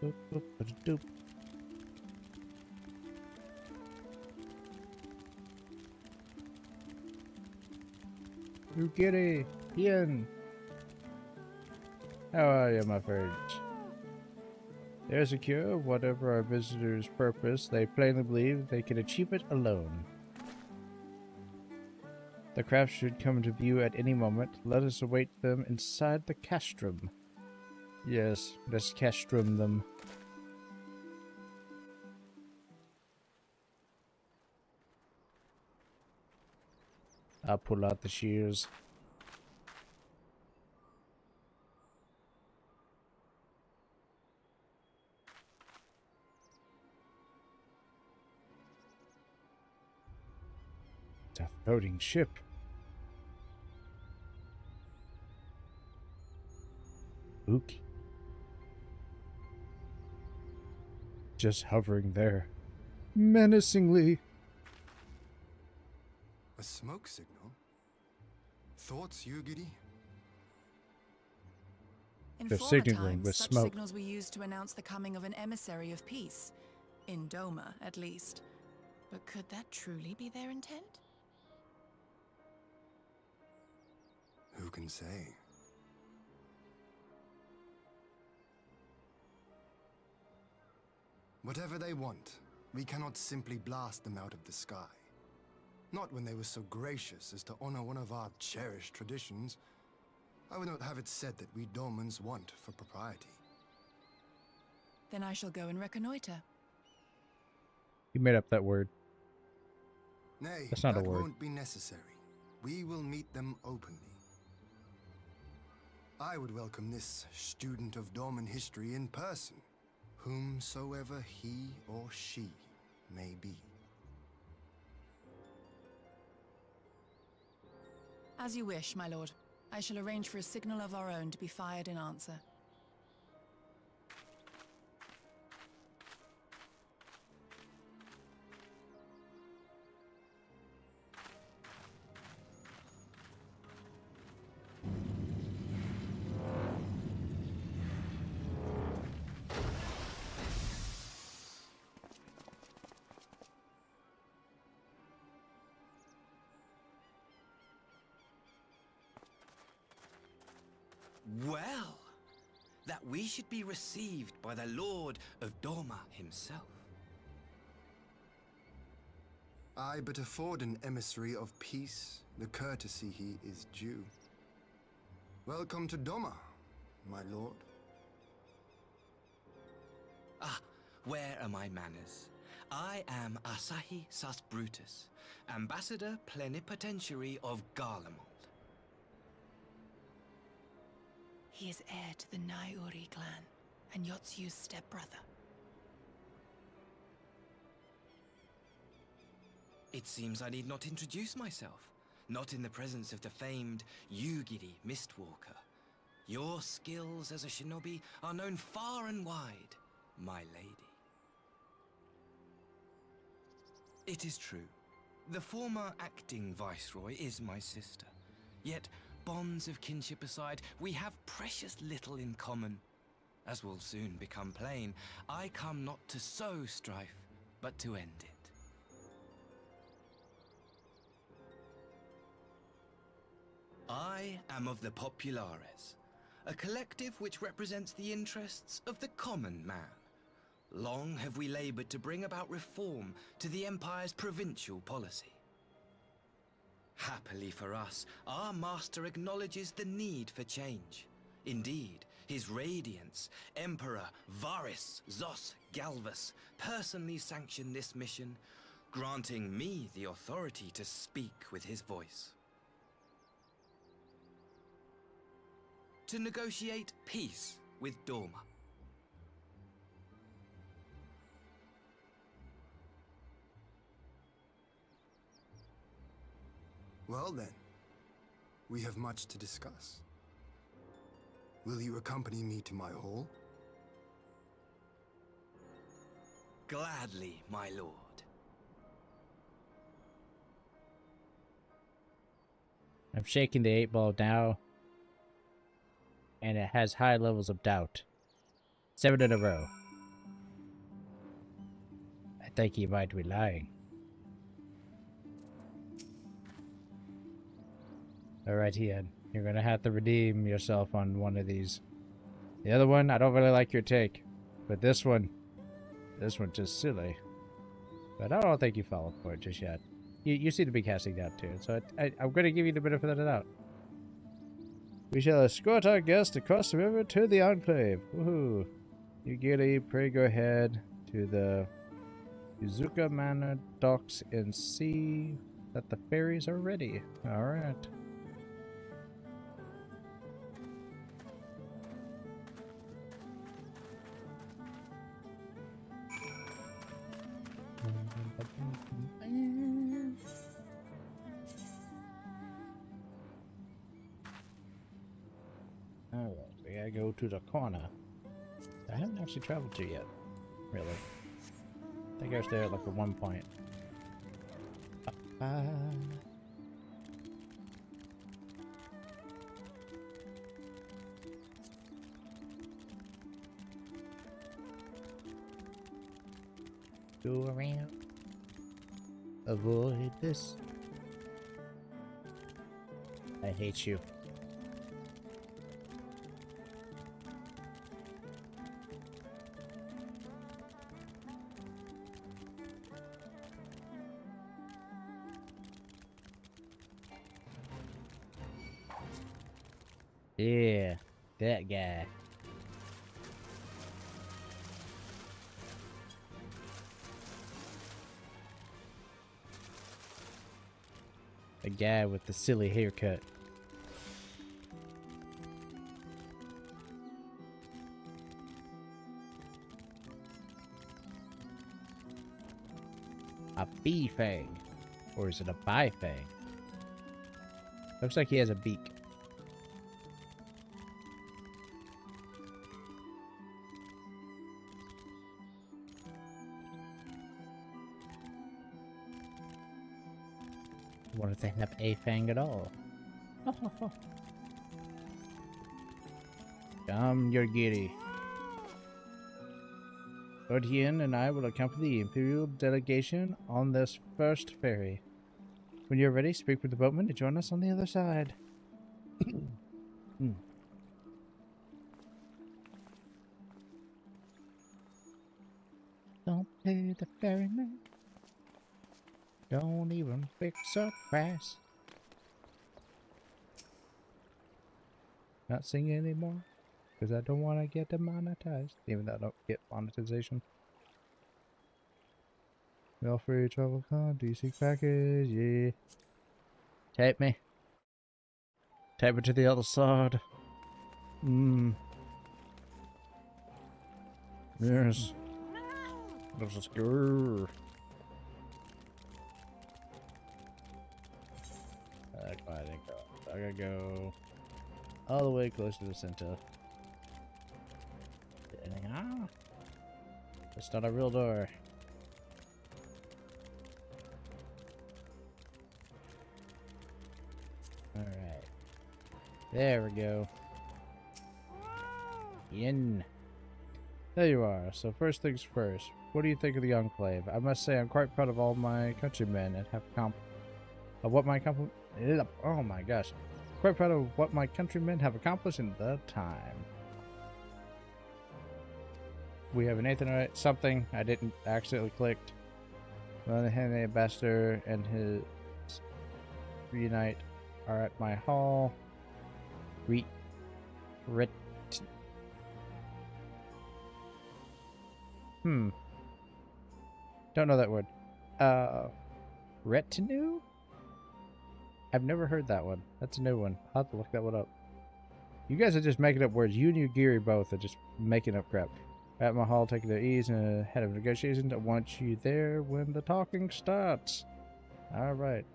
Doop, doop, doop. You kitty, Ian. How are you, my friends? There's a cure of whatever our visitors' purpose. They plainly believe they can achieve it alone. The craft should come into view at any moment. Let us await them inside the castrum. Yes, let's castrum them. I'll pull out the shears. It's a floating ship. Spooky. just hovering there, menacingly. A smoke signal? Thoughts, Yugiri? In They're former signaling times, with such smoke. signals were used to announce the coming of an emissary of peace. In Doma, at least. But could that truly be their intent? Who can say? Whatever they want, we cannot simply blast them out of the sky. Not when they were so gracious as to honor one of our cherished traditions. I would not have it said that we Domans want for propriety. Then I shall go and reconnoiter. You made up that word. Nay, That's not a that word. won't be necessary. We will meet them openly. I would welcome this student of Dorman history in person, whomsoever he or she may be. As you wish, my lord. I shall arrange for a signal of our own to be fired in answer. Well, that we should be received by the Lord of Doma himself. I but afford an emissary of peace the courtesy he is due. Welcome to Doma, my lord. Ah, where are my manners? I am Asahi Sus Brutus, Ambassador Plenipotentiary of Garlemald. He is heir to the Naiuri clan, and Yotsu's stepbrother. It seems I need not introduce myself, not in the presence of the famed Yugiri Mistwalker. Your skills as a shinobi are known far and wide, my lady. It is true, the former acting viceroy is my sister, yet bonds of kinship aside, we have precious little in common. As will soon become plain, I come not to sow strife, but to end it. I am of the Populares, a collective which represents the interests of the common man. Long have we labored to bring about reform to the Empire's provincial policy. Happily for us, our master acknowledges the need for change. Indeed, his Radiance, Emperor Varys Zos Galvus, personally sanctioned this mission, granting me the authority to speak with his voice. To negotiate peace with Doma. Well then, we have much to discuss. Will you accompany me to my hall? Gladly, my lord. I'm shaking the 8-ball now, and it has high levels of doubt. 7 in a row. I think he might be lying. Alright, Ian. You're gonna have to redeem yourself on one of these. The other one, I don't really like your take. But this one's just silly. But I don't think you fall for it just yet. You seem to be casting doubt too, so I'm gonna give you the benefit of the doubt. We shall escort our guest across the river to the Enclave. Woohoo! Yugiri, pray go ahead to the Yuzuka Manor docks and see that the ferries are ready. Alright. Alright, we gotta go to the corner. I haven't actually traveled to yet, really. I think I was there at like at one point. Go around. Avoid this. I hate you. Yeah, that guy. The guy with the silly haircut. A bee fang. Or is it a bi fang? Looks like he has a beak. What if they have a fang at all? Come, you're giddy. Lord Hien and I will accompany the Imperial delegation on this first ferry. When you're ready, speak with the boatman to join us on the other side. Don't pay the ferryman. Don't even fix a price. Not singing anymore, because I don't want to get demonetized, even though I don't get monetization. Mail free travel con, DC package, yeah. Take me. Take me to the other side. Yes. Let's go. I gotta go all the way close to the center. It's not a real door. Alright. There we go. In. There you are. So first things first. What do you think of the Enclave? I must say I'm quite proud of all my countrymen and have oh my gosh. Quite proud of what my countrymen have accomplished in the time. We have an Aetherite, something I didn't accidentally clicked. On the other hand, the ambassador and his reunite are at my hall. Don't know that word. Retinue? I've never heard that one. That's a new one. I'll have to look that one up. You guys are just making up words. You and your Geary both are just making up crap. At my hall, taking their ease and ahead of negotiations. I want you there when the talking starts. Alright.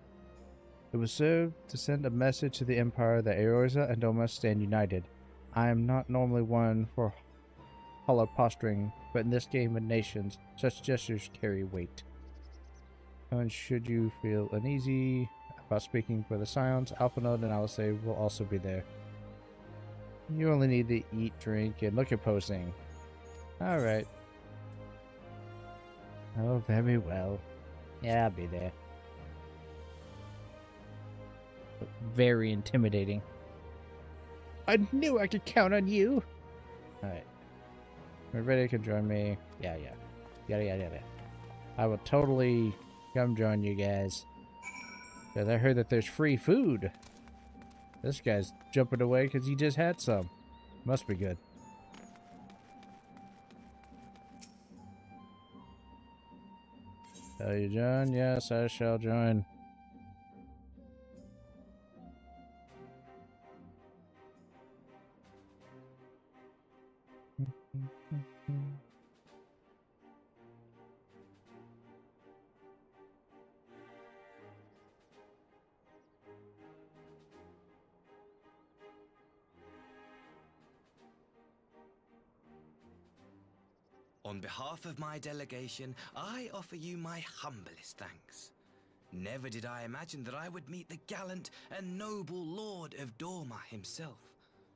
It was served to send a message to the Empire that Eorzea and Doma stand united. I am not normally one for hollow posturing, but in this game of nations, such gestures carry weight. And should you feel uneasy about speaking for the Scions, Alphanode and Alisei will also be there. You only need to eat, drink, and look at posing. Alright. Oh, very well. Yeah, I'll be there. Very intimidating. I knew I could count on you! Alright. Everybody can join me. Yeah. Yada. I will totally come join you guys. Because I heard that there's free food. This guy's jumping away because he just had some. Must be good. Shall you join? Yes, I shall join. On behalf of my delegation, I offer you my humblest thanks. Never did I imagine that I would meet the gallant and noble Lord of Dorma himself,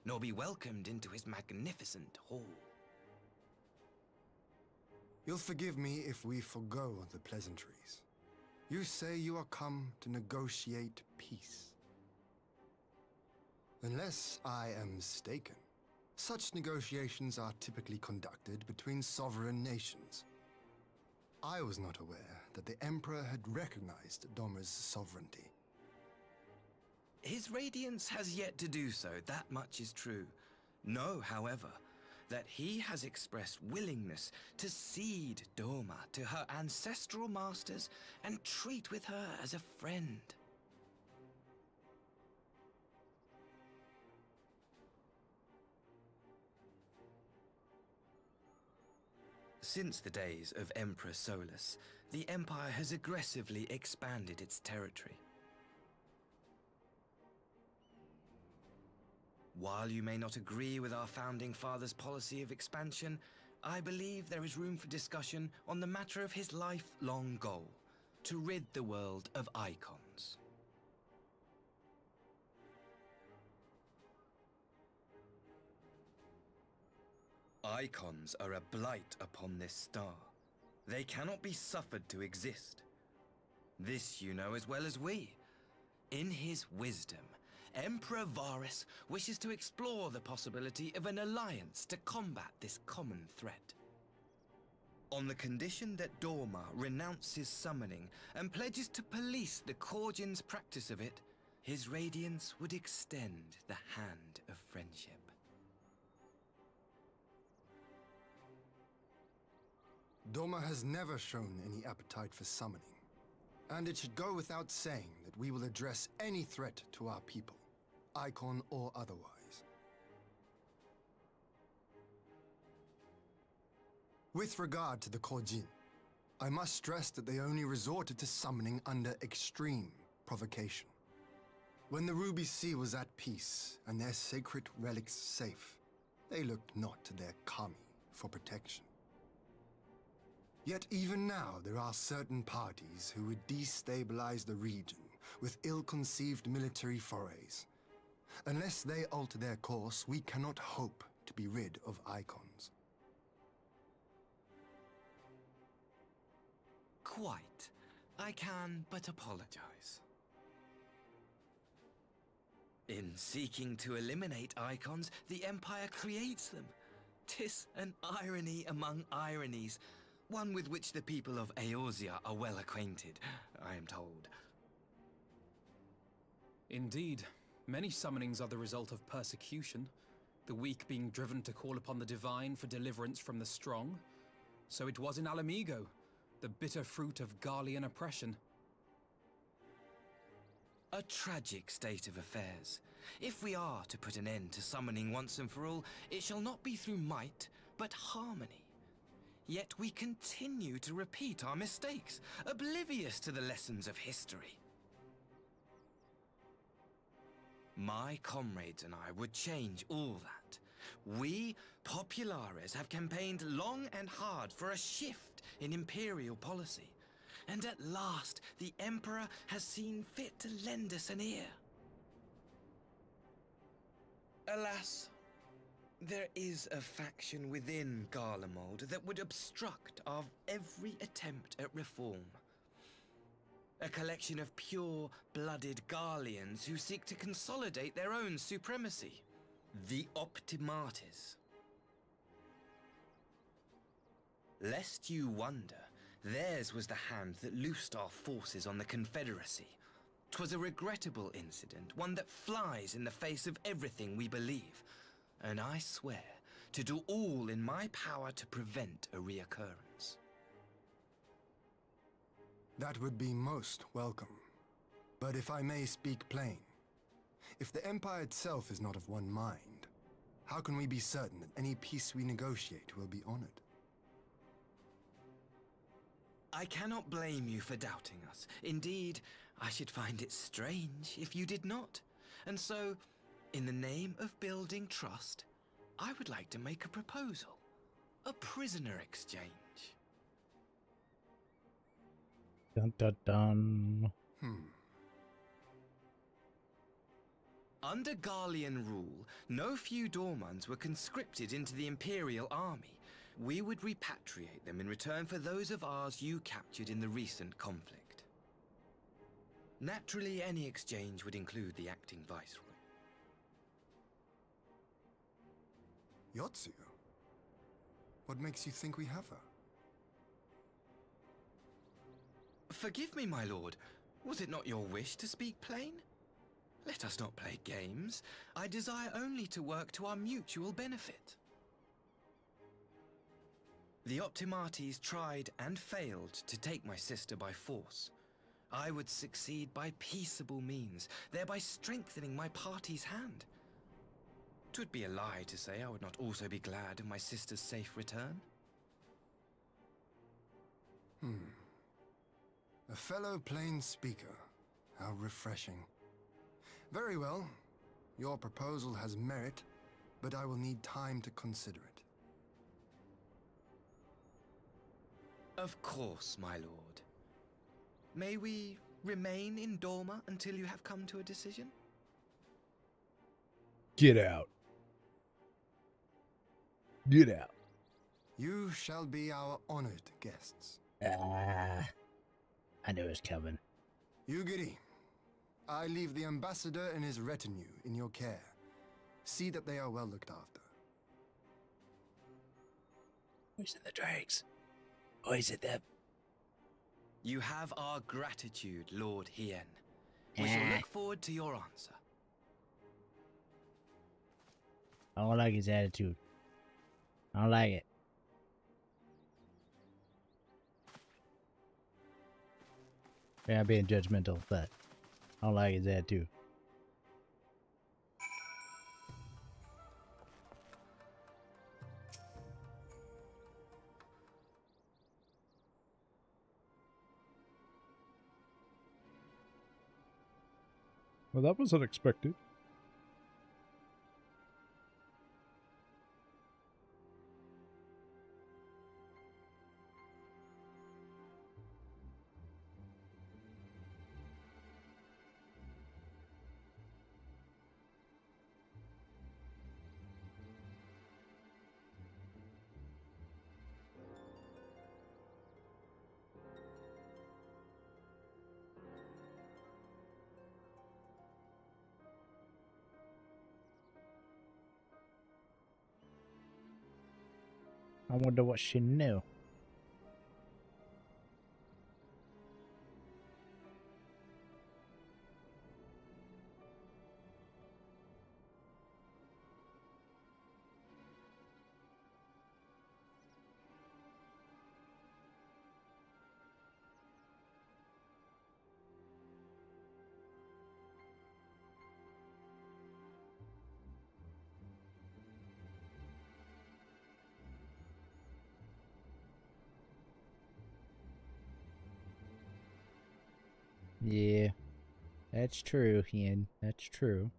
nor be welcomed into his magnificent hall. You'll forgive me if we forgo the pleasantries. You say you are come to negotiate peace. Unless I am mistaken, such negotiations are typically conducted between sovereign nations. I was not aware that the Emperor had recognized Dorma's sovereignty. His Radiance has yet to do so, that much is true. Know, however, that he has expressed willingness to cede Dorma to her ancestral masters and treat with her as a friend. Since the days of Emperor Solus, the Empire has aggressively expanded its territory. While you may not agree with our founding father's policy of expansion, I believe there is room for discussion on the matter of his lifelong goal, to rid the world of icons. Icons are a blight upon this star. They cannot be suffered to exist. This you know as well as we. In his wisdom, Emperor Varus wishes to explore the possibility of an alliance to combat this common threat. On the condition that Dorma renounces summoning and pledges to police the Korgin's practice of it, his Radiance would extend the hand of friendship. Dorma has never shown any appetite for summoning, and it should go without saying that we will address any threat to our people, icon or otherwise. With regard to the Korjin, I must stress that they only resorted to summoning under extreme provocation. When the Ruby Sea was at peace and their sacred relics safe, they looked not to their kami for protection. Yet even now there are certain parties who would destabilize the region with ill-conceived military forays. Unless they alter their course, we cannot hope to be rid of icons. Quite. I can but apologize. In seeking to eliminate icons, the Empire creates them. 'Tis an irony among ironies, one with which the people of Eorzea are well acquainted, I am told. Indeed. Many summonings are the result of persecution, the weak being driven to call upon the divine for deliverance from the strong. So it was in Alamigo, the bitter fruit of Garlean oppression. A tragic state of affairs. If we are to put an end to summoning once and for all, it shall not be through might, but harmony. Yet we continue to repeat our mistakes, oblivious to the lessons of history. My comrades and I would change all that. We, Populares, have campaigned long and hard for a shift in Imperial policy. And at last, the Emperor has seen fit to lend us an ear. Alas, there is a faction within Garlemald that would obstruct our every attempt at reform. A collection of pure-blooded Garleans who seek to consolidate their own supremacy. The Optimates. Lest you wonder, theirs was the hand that loosed our forces on the Confederacy. 'Twas a regrettable incident, one that flies in the face of everything we believe. And I swear to do all in my power to prevent a reoccurrence. That would be most welcome. But if I may speak plain, if the Empire itself is not of one mind, how can we be certain that any peace we negotiate will be honored? I cannot blame you for doubting us. Indeed, I should find it strange if you did not. And so, in the name of building trust, I would like to make a proposal. a prisoner exchange. Dun dun dun. Under Garlean rule, no few Dormans were conscripted into the Imperial army. We would repatriate them in return for those of ours you captured in the recent conflict. Naturally, any exchange would include the acting viceroy. Yotsu? What makes you think we have her? Forgive me, my lord. Was it not your wish to speak plain? Let us not play games. I desire only to work to our mutual benefit. The Optimates tried and failed to take my sister by force. I would succeed by peaceable means, thereby strengthening my party's hand. 'Twould be a lie to say I would not also be glad of my sister's safe return. A fellow plain speaker. How refreshing. Very well. Your proposal has merit, but I will need time to consider it. Of course, my lord. May we remain in Dorma until you have come to a decision? Get out. Get out. You shall be our honored guests. I knew it was coming. Yugiri, I leave the ambassador and his retinue in your care. See that they are well looked after. Who's in the drakes? Or is it them? You have our gratitude, Lord Hien. We shall look forward to your answer. I don't like his attitude. I don't like it. Yeah, I'm being judgmental, but I don't like his attitude. Well, that was unexpected. I wonder what she knew. Yeah, that's true, Hien. That's true.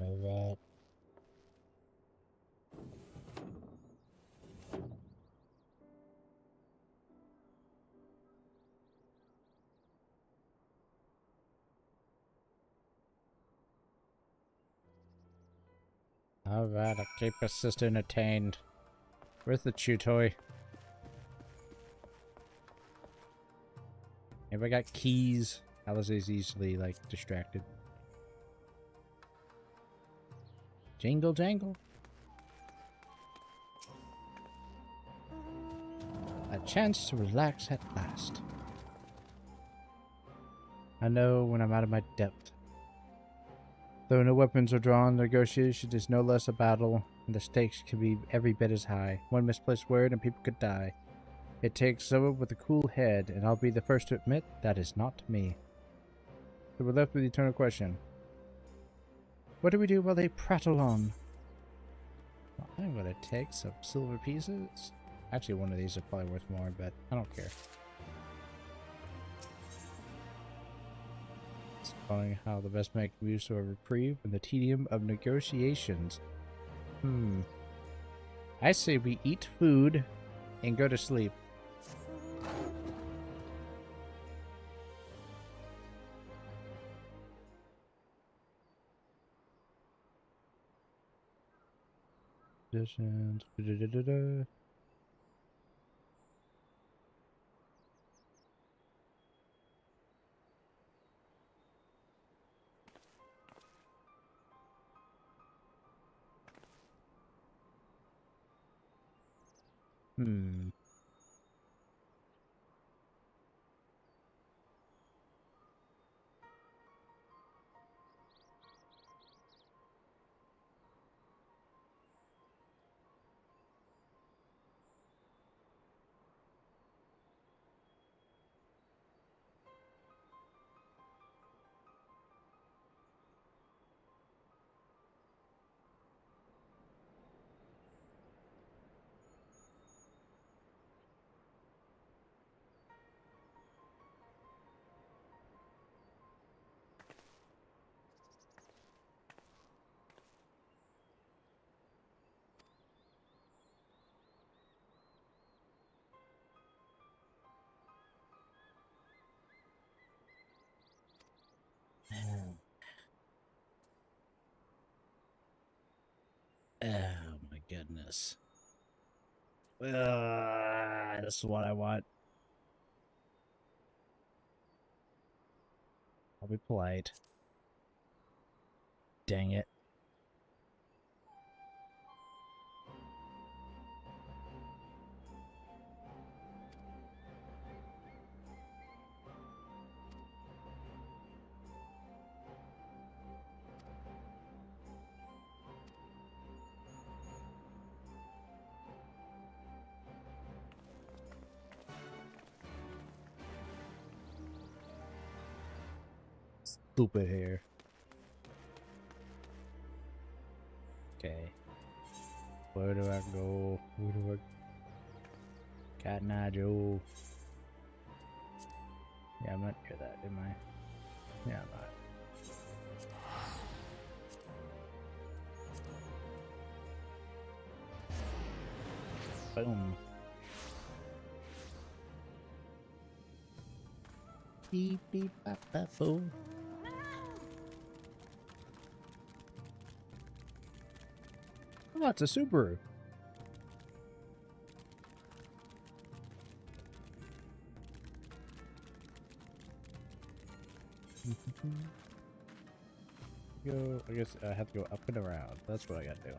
Alright. Alright, I'll keep her sister entertained. Where's the chew toy? Anybody got keys? Alice is easily, like, distracted. Jingle jangle. A chance to relax at last. I know when I'm out of my depth. Though no weapons are drawn, the negotiation is no less a battle, and the stakes can be every bit as high. One misplaced word and people could die. It takes someone with a cool head, and I'll be the first to admit that is not me. So we're left with the eternal question. What do we do while they prattle on? Well, I'm gonna take some silver pieces Actually, one of these is probably worth more, but I don't care. It's calling how the best make use of a reprieve and the tedium of negotiations. I say we eat food and go to sleep. Positions. Oh my goodness. This is what I want. I'll be polite. Dang it. Stupid hair. Okay. Where do I go? Where do I... Cotton Eye Joe. Yeah, I'm not near that, am I? Yeah, I'm not. Boom. Beep, beep, bop, bop, boom. Oh, it's a Subaru. Go. I guess I have to go up and around. That's what I gotta do.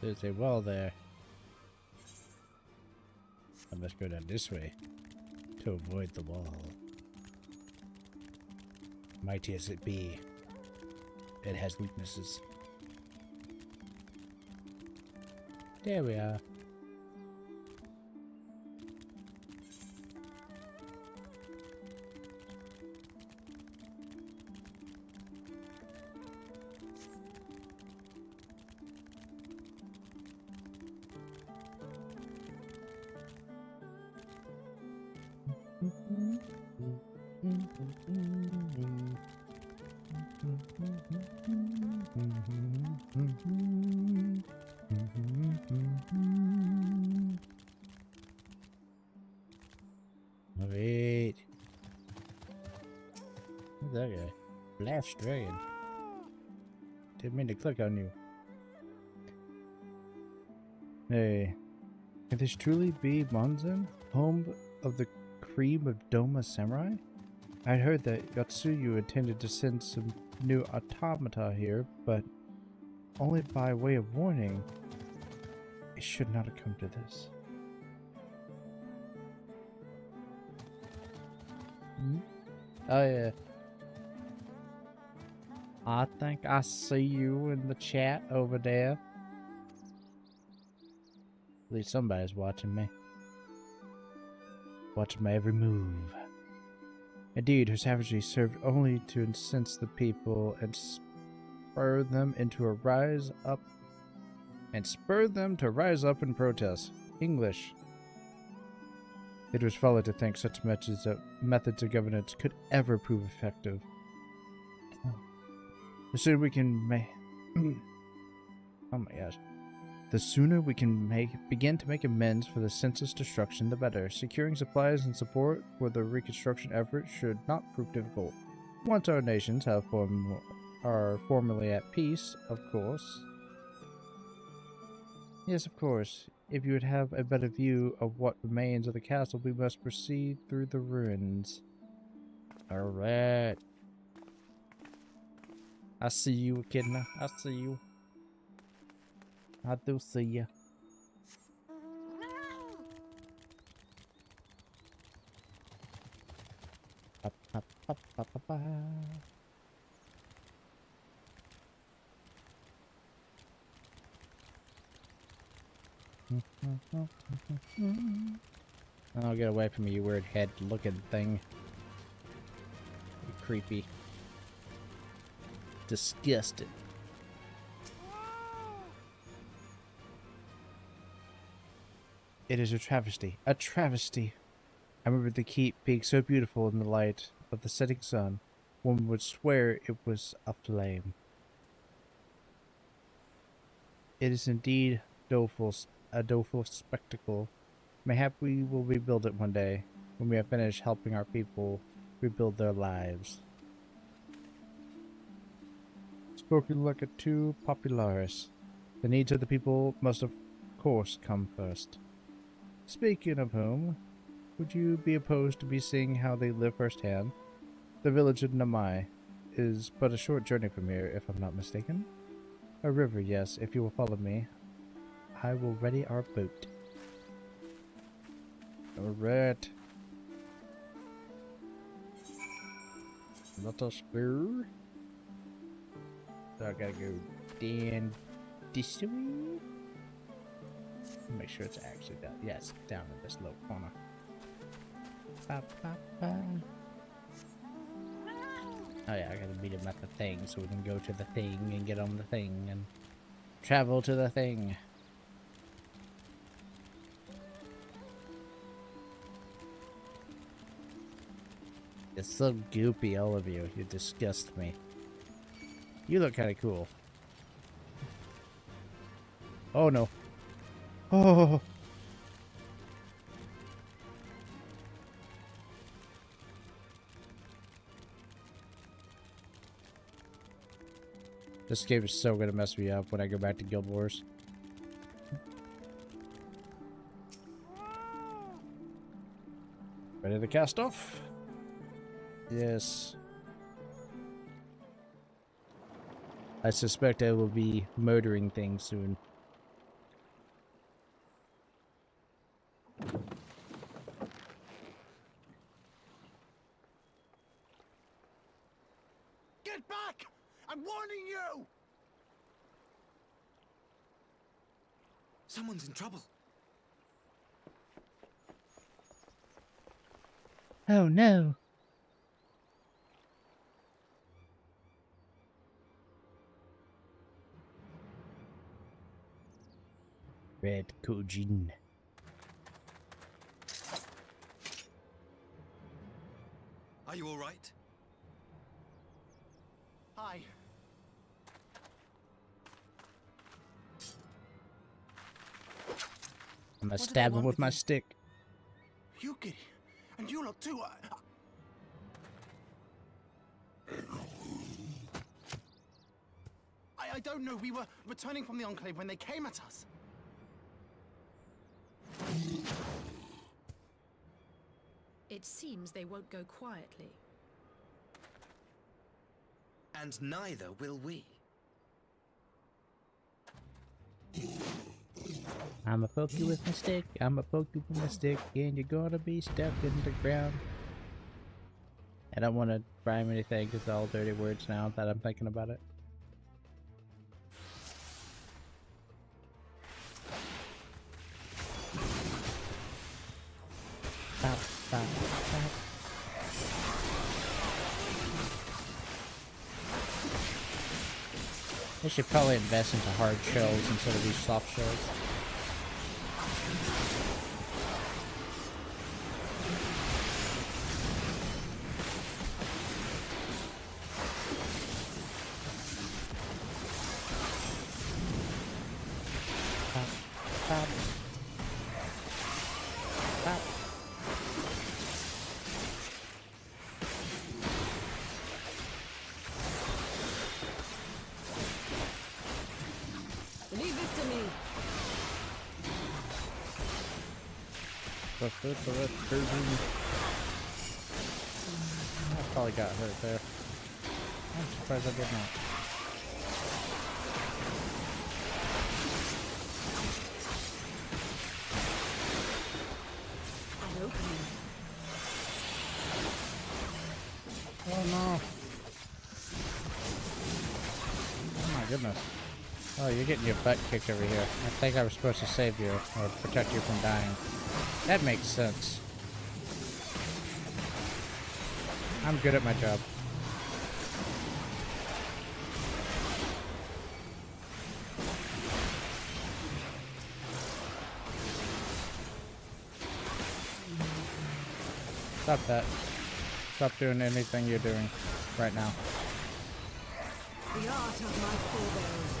There's a well there. I must go down this way to avoid the wall. Mighty as it be, it has weaknesses. There we are. Wait. Who's that guy? Blast Dragon. Didn't mean to click on you. Hey. Can this truly be Monzen? Home of the cream of Doma Samurai? I'd heard that Yotsuyu intended to send some new automata here, but only by way of warning. It should not have come to this. Oh yeah. I think I see you in the chat over there. At least somebody's watching me. Watching my every move. Indeed, her savagery served only to incense the people and spur them to rise up in protest. English. It was folly to think such methods of governance could ever prove effective. The sooner we can oh my gosh. The sooner we can begin to make amends for the census destruction, the better. Securing supplies and support for the reconstruction effort should not prove difficult. Once our nations are formally at peace, of course. Yes, of course. If you would have a better view of what remains of the castle, we must proceed through the ruins. Alright. I see you, Echidna. I see you. I do see you. Ba, ba, ba, ba, ba, ba. Oh, get away from me, you weird head-looking thing. You creepy. Disgusting. It is a travesty. A travesty. I remember the keep being so beautiful in the light of the setting sun. One would swear it was aflame. It is indeed a doleful spectacle. Mayhap we will rebuild it one day, when we have finished helping our people rebuild their lives. Spoken like a true popularis. The needs of the people must of course come first. Speaking of whom, would you be opposed to me seeing how they live firsthand? The village of Namai is but a short journey from here, if I'm not mistaken. A river, yes. If you will follow me, I will ready our boat. Alright. Let us go. So I gotta go down this way. Make sure it's actually down. Yes, down in this little corner. Ba, ba, ba. Oh yeah, I gotta meet him at the thing so we can go to the thing and get on the thing and travel to the thing. It's so goopy, all of you. You disgust me. You look kind of cool. Oh no. Oh. This game is so gonna mess me up when I go back to Guild Wars. Ready to cast off? Yes. I suspect I will be murdering things soon. Get back! I'm warning you! Someone's in trouble. Oh no. Red Kojin. Are you all right? Hi. I'm gonna stab him with my stick. Yuki, and you lot too. I don't know. We were returning from the Enclave when they came at us. It seems they won't go quietly. And neither will we. I'ma poke you with my stick. I'ma poke you with my stick, and you're gonna be stuck in the ground. I don't want to rhyme anything because it's all dirty words now that I'm thinking about it. Bop, bop, bop. They should probably invest into hard shells instead of these soft shells. Pop, pop, pop. Leave this to me. I probably got hurt there. I'm surprised I did not. An opening. Oh no. Oh my goodness. Oh, you're getting your butt kicked over here. I think I was supposed to save you, or protect you from dying. That makes sense. I'm good at my job. Stop that. Stop doing anything you're doing right now. The art of my forebears.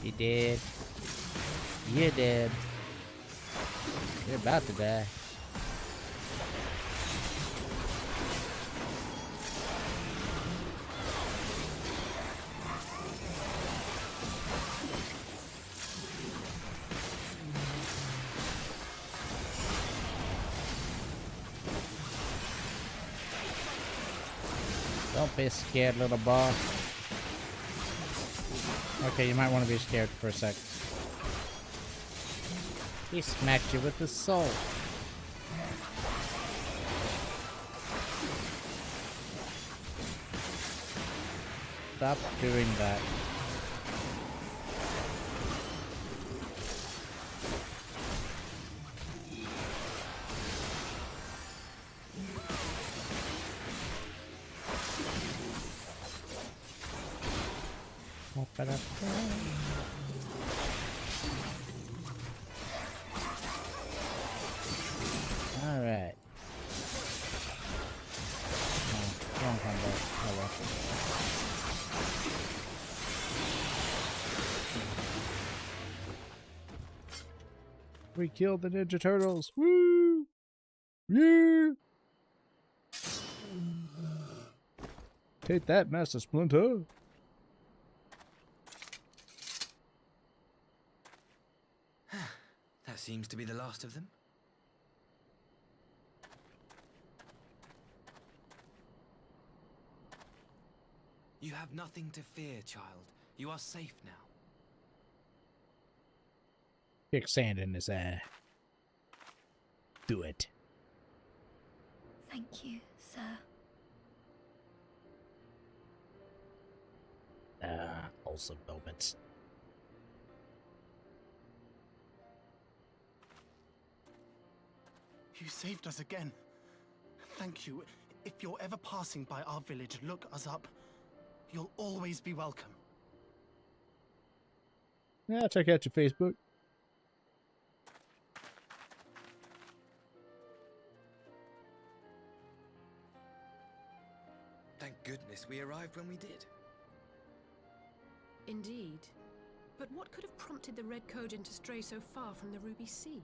You did. You did. You're about to die. Don't be scared, little boy. Okay, you might want to be scared for a sec. He smacked you with his soul. Stop doing that. Alright. Oh, wrong combo. Oh well. We killed the Ninja Turtles! Woo! Yeah! Take that, Master Splinter! That seems to be the last of them. You have nothing to fear, child. You are safe now. Kick sand in his eye. Do it. Thank you, sir. Wholesome moments. You saved us again. Thank you. If you're ever passing by our village, look us up. You'll always be welcome. Yeah, check out your Facebook. Thank goodness we arrived when we did. Indeed. But what could have prompted the Red Kojin to stray so far from the Ruby Sea?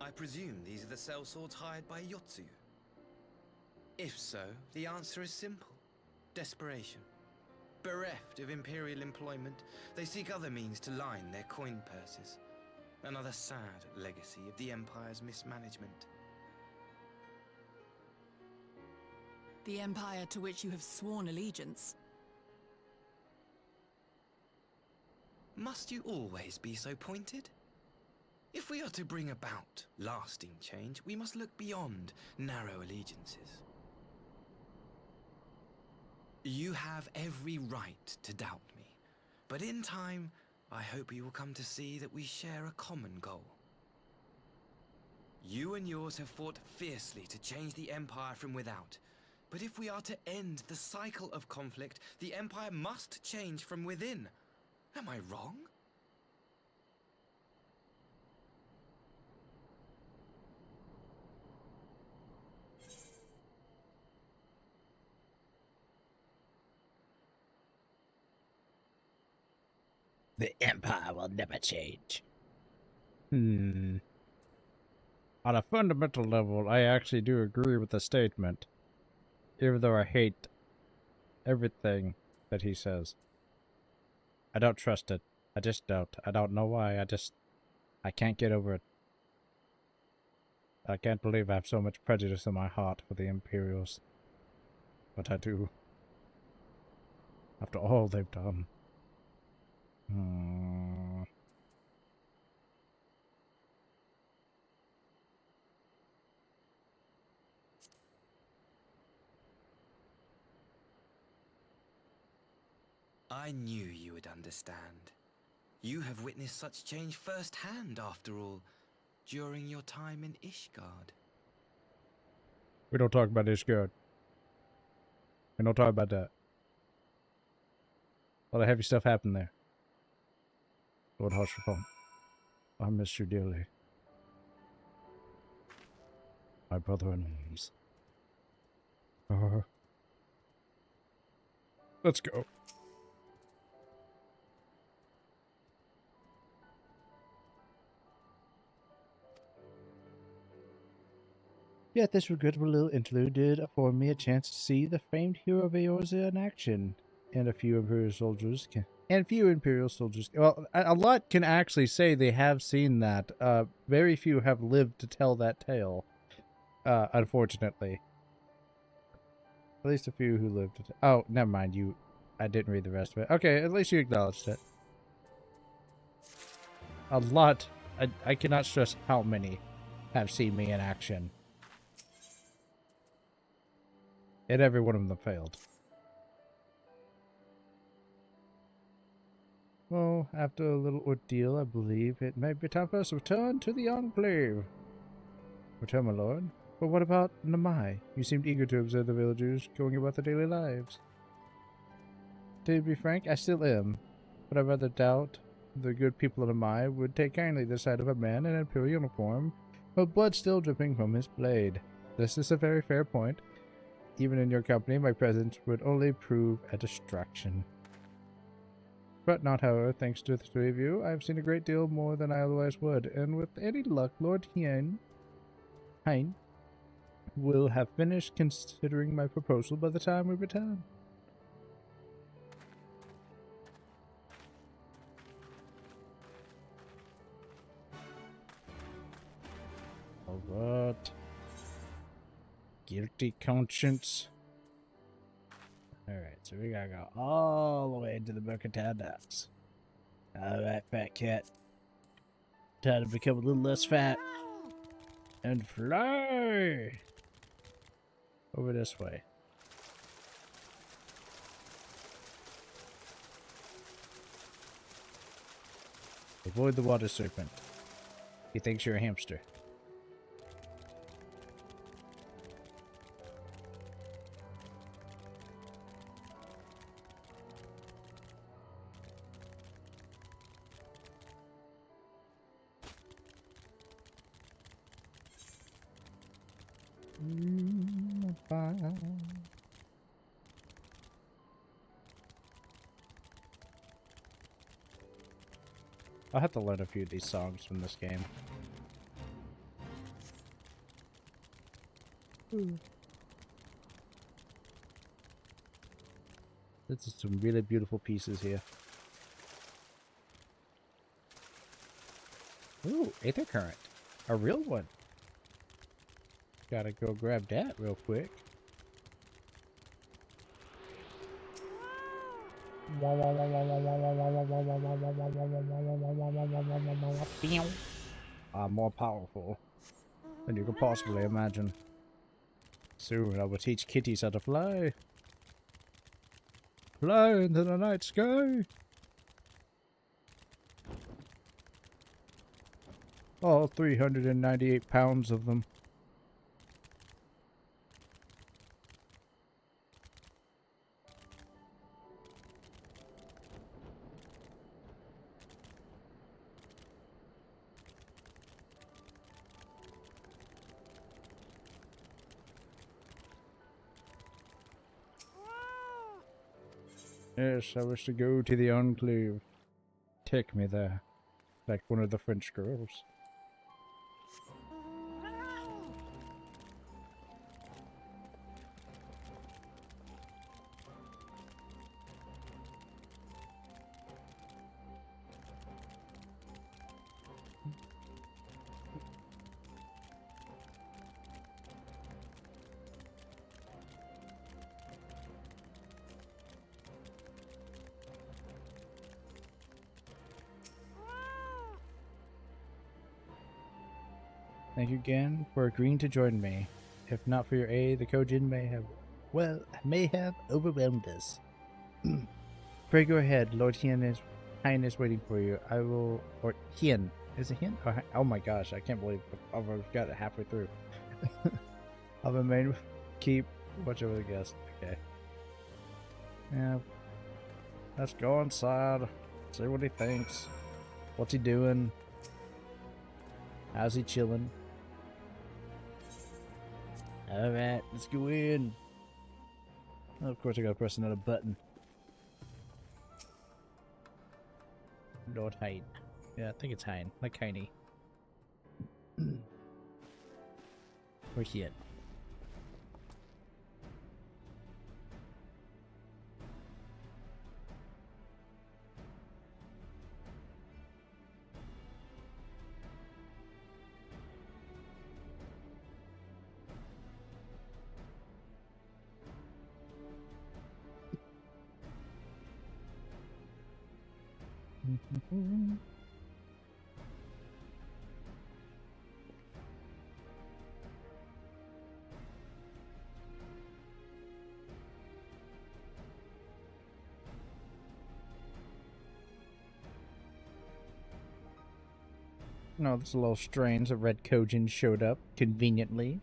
I presume these are the sellswords hired by Yotsuyu. If so, the answer is simple. Desperation. Bereft of imperial employment, they seek other means to line their coin purses. Another sad legacy of the Empire's mismanagement. The empire to which you have sworn allegiance. Must you always be so pointed? If we are to bring about lasting change, we must look beyond narrow allegiances. You have every right to doubt me, but in time, I hope you will come to see that we share a common goal. You and yours have fought fiercely to change the Empire from without, but if we are to end the cycle of conflict, the Empire must change from within. Am I wrong? The Empire will never change. On a fundamental level, I actually do agree with the statement. Even though I hate everything that he says. I don't trust it. I just don't. I don't know why. I can't get over it. I can't believe I have so much prejudice in my heart for the Imperials. But I do. After all they've done. I knew you would understand. You have witnessed such change firsthand, after all, during your time in Ishgard. We don't talk about Ishgard. We don't talk about that. A lot of heavy stuff happened there. Lord Hushful, I miss you dearly. My brother in arms. Let's go. Yet this regrettable little interlude did afford me a chance to see the famed hero of yours in action, and a few Imperial soldiers well, a lot can actually say they have seen that. Very few have lived to tell that tale, unfortunately. At least a few who lived to oh, never mind, I didn't read the rest of it. Okay, at least you acknowledged it. A lot, I cannot stress how many have seen me in action. And every one of them failed. Well, after a little ordeal, I believe it may be time for us to return to the Enclave. Return, my lord. But what about Namai? You seemed eager to observe the villagers going about their daily lives. To be frank, I still am. But I rather doubt the good people of Namai would take kindly the sight of a man in an Imperial uniform, with blood still dripping from his blade. This is a very fair point. Even in your company, my presence would only prove a distraction. But not, however, thanks to the three of you, I have seen a great deal more than I otherwise would, and with any luck, Lord Hein will have finished considering my proposal by the time we return. Alright. Guilty conscience. Alright, so we gotta go all the way into the Mercantile Docks. Alright, fat cat. Time to become a little less fat. And fly! Over this way. Avoid the water serpent. He thinks you're a hamster. I'll have to learn a few of these songs from this game. This is some really beautiful pieces here. Ooh, Aether Current. A real one. Gotta go grab that real quick. I'm more powerful than you could possibly imagine. Soon I will teach kitties how to fly. Fly into the night sky. All 398 pounds of them. Yes, I wish to go to the Enclave. Take me there, like one of the French girls. Thank you again for agreeing to join me. If not for your aid, the Kojin may have overwhelmed us. Pray go ahead. Lord Hien is waiting for you. I will... Or Hien. Is it Hien? Oh my gosh, I can't believe I've got it halfway through. I'll remain... Keep... Watch over the guest. Okay. Yeah. Let's go inside. See what he thinks. What's he doing? How's he chilling? Alright, let's go in. Oh, of course I gotta press another button. Lord Hien. Yeah, I think it's Hien. Like Heine. Or Hien. No, that's a little strange. A red Kojin showed up conveniently.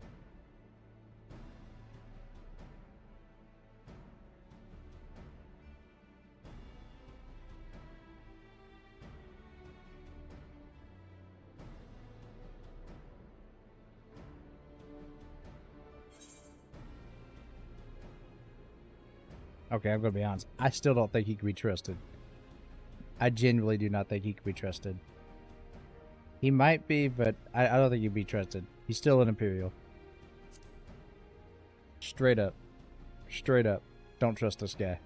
Okay, I'm gonna be honest. I still don't think he can be trusted. I genuinely do not think he can be trusted. He might be, but I don't think he'd be trusted. He's still an Imperial. Straight up. Straight up. Don't trust this guy.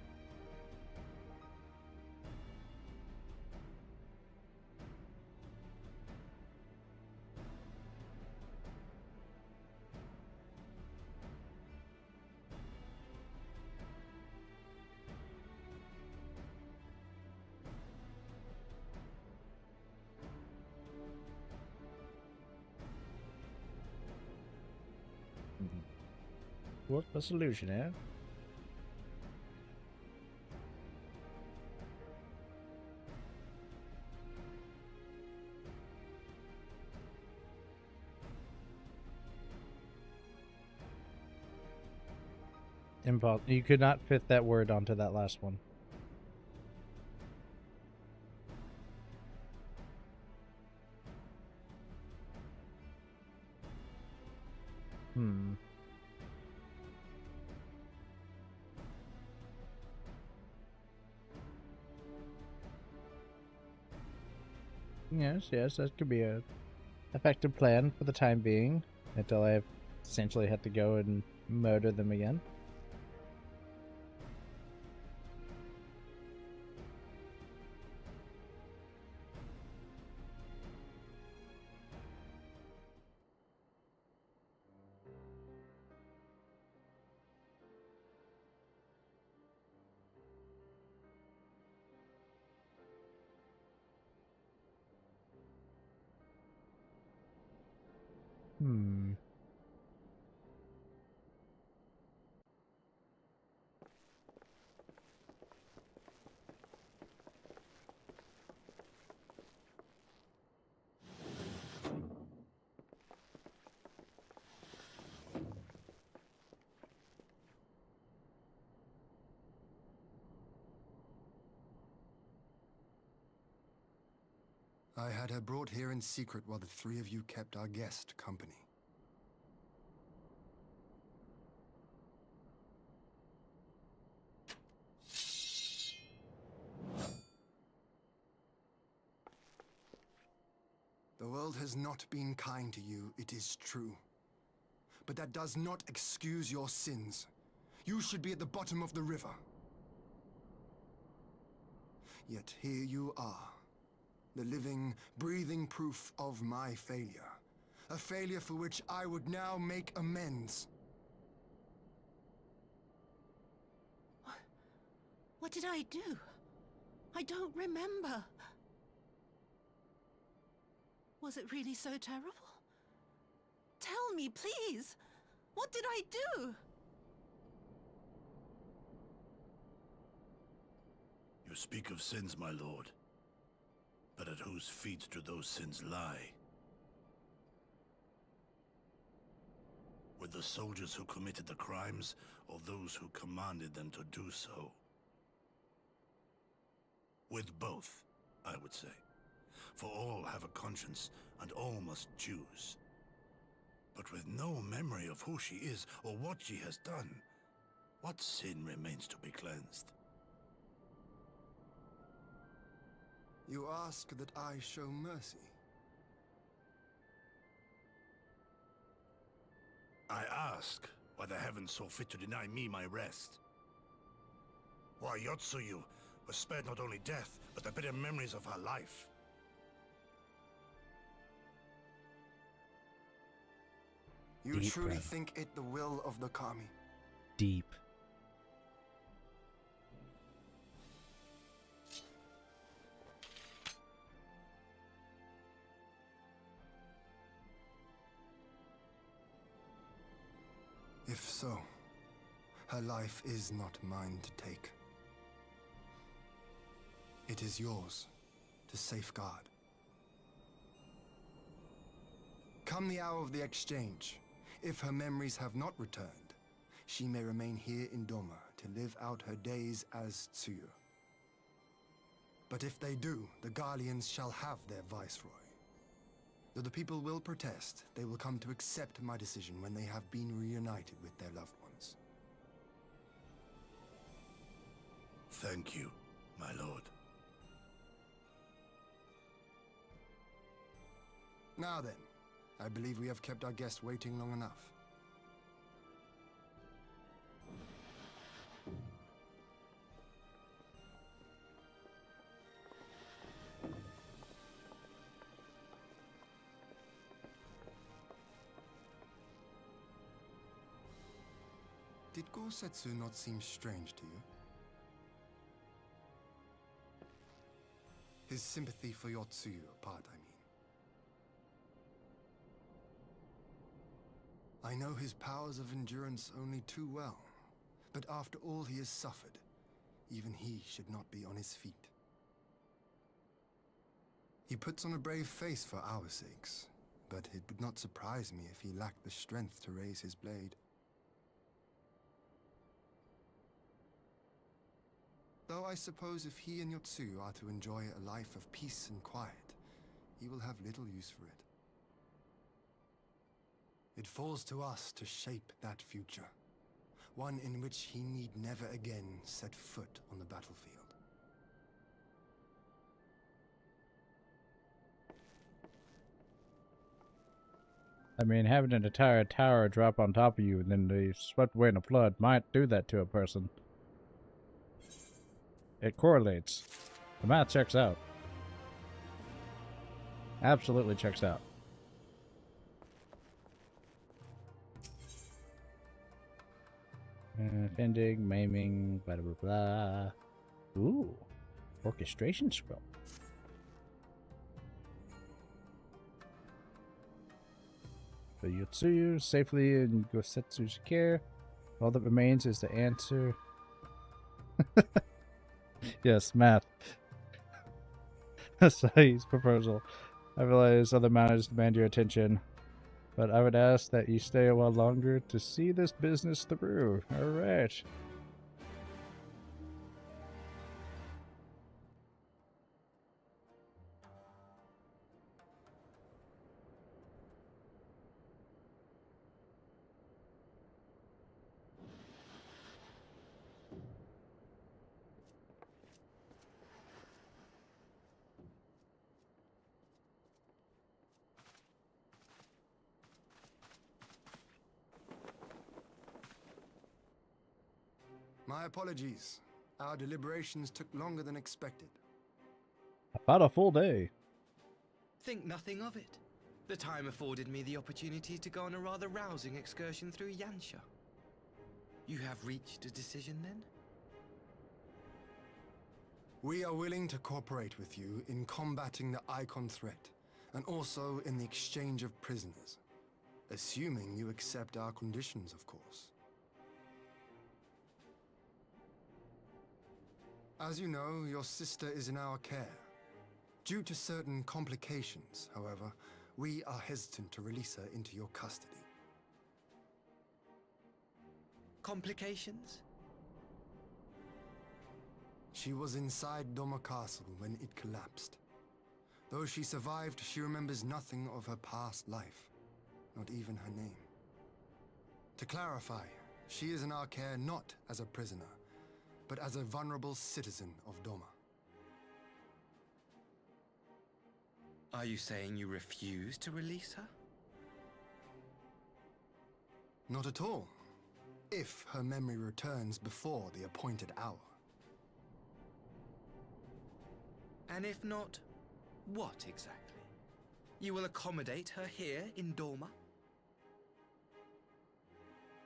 What's the solution, eh? Impossible. You could not fit that word onto that last one. Hmm. Yes, that could be a effective plan for the time being, until I essentially have to go and murder them again. Hmm. I had her brought here in secret while the three of you kept our guest company. The world has not been kind to you, it is true. But that does not excuse your sins. You should be at the bottom of the river. Yet here you are, the living, breathing proof of my failure. A failure for which I would now make amends. What did I do? I don't remember. Was it really so terrible? Tell me, please! What did I do? You speak of sins, my lord. But at whose feet do those sins lie? With the soldiers who committed the crimes, or those who commanded them to do so? With both, I would say. For all have a conscience, and all must choose. But with no memory of who she is, or what she has done, what sin remains to be cleansed? You ask that I show mercy. I ask why the heavens saw fit to deny me my rest. Why Yotsuyu was spared not only death, but the bitter memories of her life. You Deep truly breath. think it the will of the Kami? Deep. If so, her life is not mine to take. It is yours to safeguard. Come the hour of the exchange, if her memories have not returned, she may remain here in Doma to live out her days as Tsuyu. But if they do, the Garleans shall have their viceroy. Though the people will protest, they will come to accept my decision when they have been reunited with their loved ones. Thank you, my lord. Now then, I believe we have kept our guest waiting long enough. Did Gosetsu not seem strange to you? His sympathy for Yotsuyu apart, I mean. I know his powers of endurance only too well, but after all he has suffered, even he should not be on his feet. He puts on a brave face for our sakes, but it would not surprise me if he lacked the strength to raise his blade. Though I suppose if he and Yotsuyu are to enjoy a life of peace and quiet, he will have little use for it. It falls to us to shape that future, one in which he need never again set foot on the battlefield. I mean, having an entire tower drop on top of you and then they swept away in a flood might do that to a person. It correlates. The math checks out. Absolutely checks out. Offending, maiming, blah blah blah. Ooh, orchestration scroll. the Yotsuyu safely in Gosetsu's care. All that remains is to answer. Yes, math. Sai's proposal. I realize other matters demand your attention, but I would ask that you stay a while longer to see this business through. Alright. My apologies. Our deliberations took longer than expected. About a full day. Think nothing of it. The time afforded me the opportunity to go on a rather rousing excursion through Yansha. You have reached a decision then? We are willing to cooperate with you in combating the Icon threat, and also in the exchange of prisoners. Assuming you accept our conditions, of course. As you know, your sister is in our care. Due to certain complications, however, we are hesitant to release her into your custody. Complications? She was inside Doma Castle when it collapsed. Though she survived, she remembers nothing of her past life, not even her name. To clarify, she is in our care not as a prisoner, but as a vulnerable citizen of Doma. Are you saying you refuse to release her? Not at all. If her memory returns before the appointed hour. And if not, what exactly? You will accommodate her here in Doma?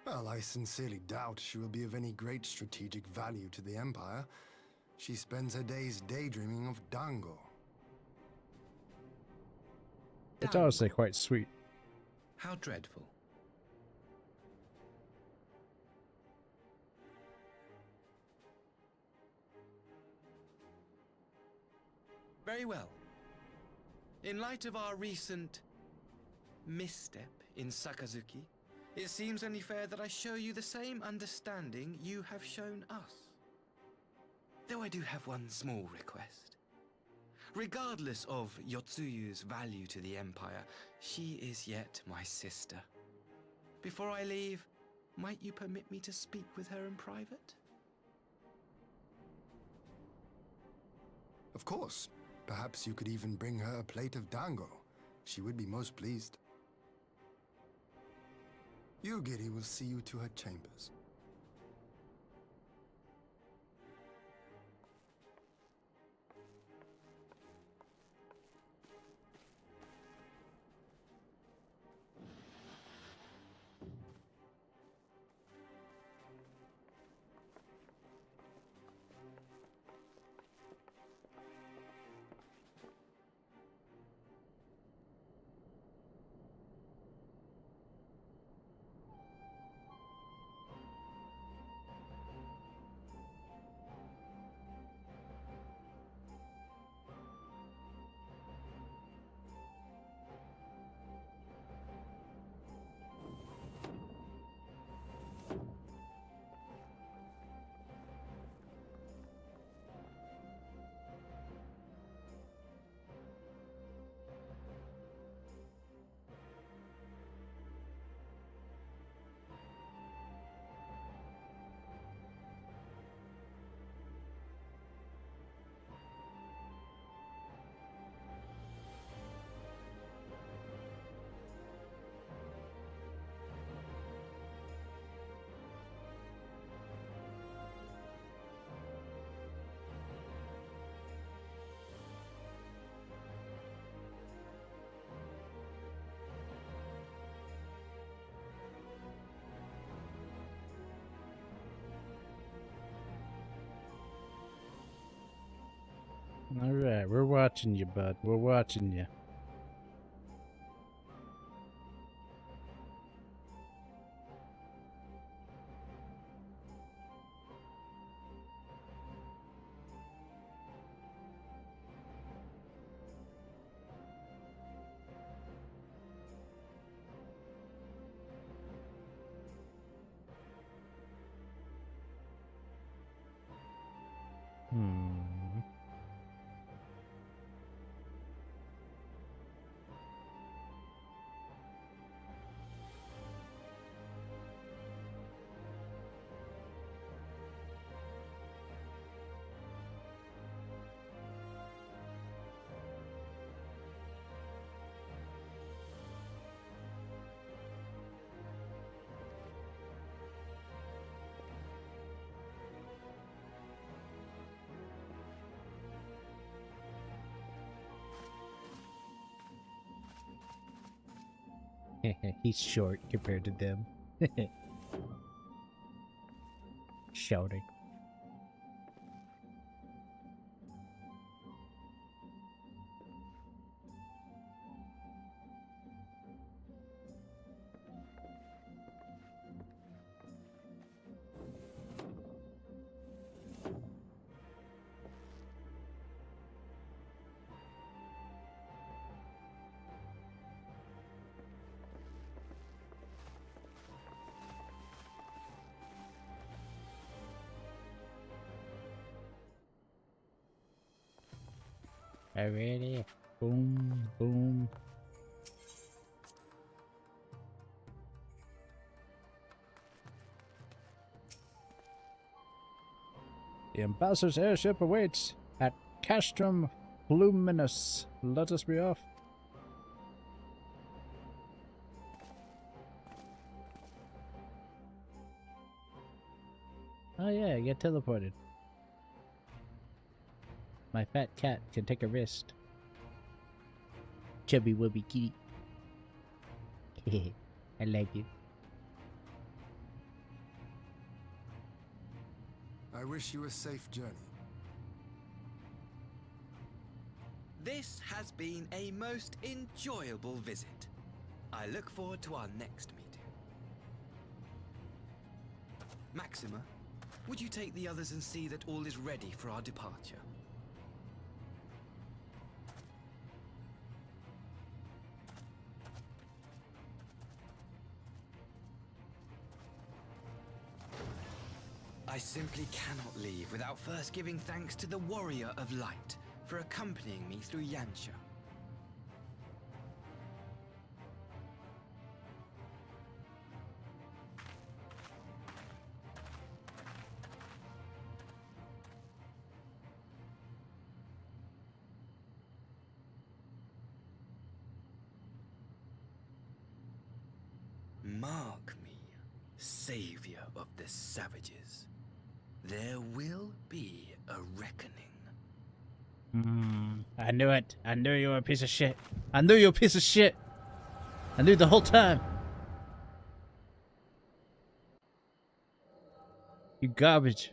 Well, I sincerely doubt she will be of any great strategic value to the Empire. She spends her days daydreaming of Dango. It's honestly quite sweet. How dreadful. Very well. In light of our recent misstep in Sakazuki, it seems only fair that I show you the same understanding you have shown us. Though I do have one small request. Regardless of Yotsuyu's value to the Empire, she is yet my sister. Before I leave, might you permit me to speak with her in private? Of course. Perhaps you could even bring her a plate of dango. She would be most pleased. Yugiri will see you to her chambers. Alright, we're watching you, bud. We're watching you. Hmm. He's short compared to them. Shouting. Already. Boom, boom. The ambassador's airship awaits at Castrum Luminous. Let us be off. Oh yeah, get teleported. My fat cat can take a rest. Chubby wubby kitty. I like it. I wish you a safe journey. This has been a most enjoyable visit. I look forward to our next meeting. Maxima, would you take the others and see that all is ready for our departure? I simply cannot leave without first giving thanks to the Warrior of Light for accompanying me through Yansha. Mark me, savior of the savages. There will be a reckoning. I knew it. I knew you were a piece of shit. I knew you were a piece of shit. I knew the whole time. You garbage.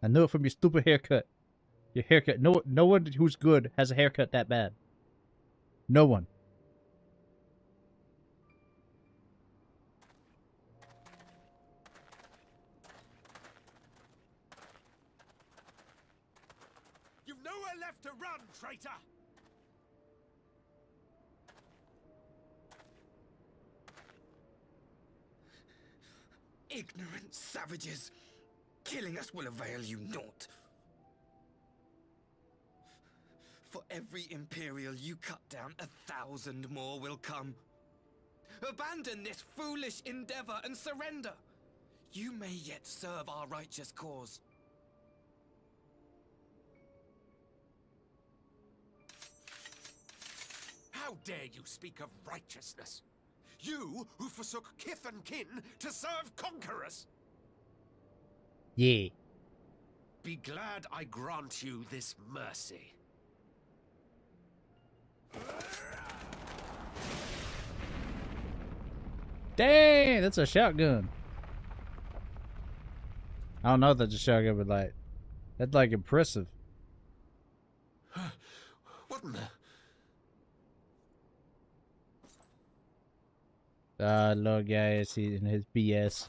I knew it from your stupid haircut. Your haircut. No one who's good has a haircut that bad. No one. You've nowhere left to run, traitor! Ignorant savages! Killing us will avail you naught. For every Imperial you cut down, 1,000 more will come. Abandon this foolish endeavor and surrender. You may yet serve our righteous cause. How dare you speak of righteousness? You who forsook kith and kin to serve conquerors! Yeah. Be glad I grant you this mercy. Dang, that's a shotgun. I don't know if that's a shotgun, but like, that's like impressive. What in the... Little guy is in his BS.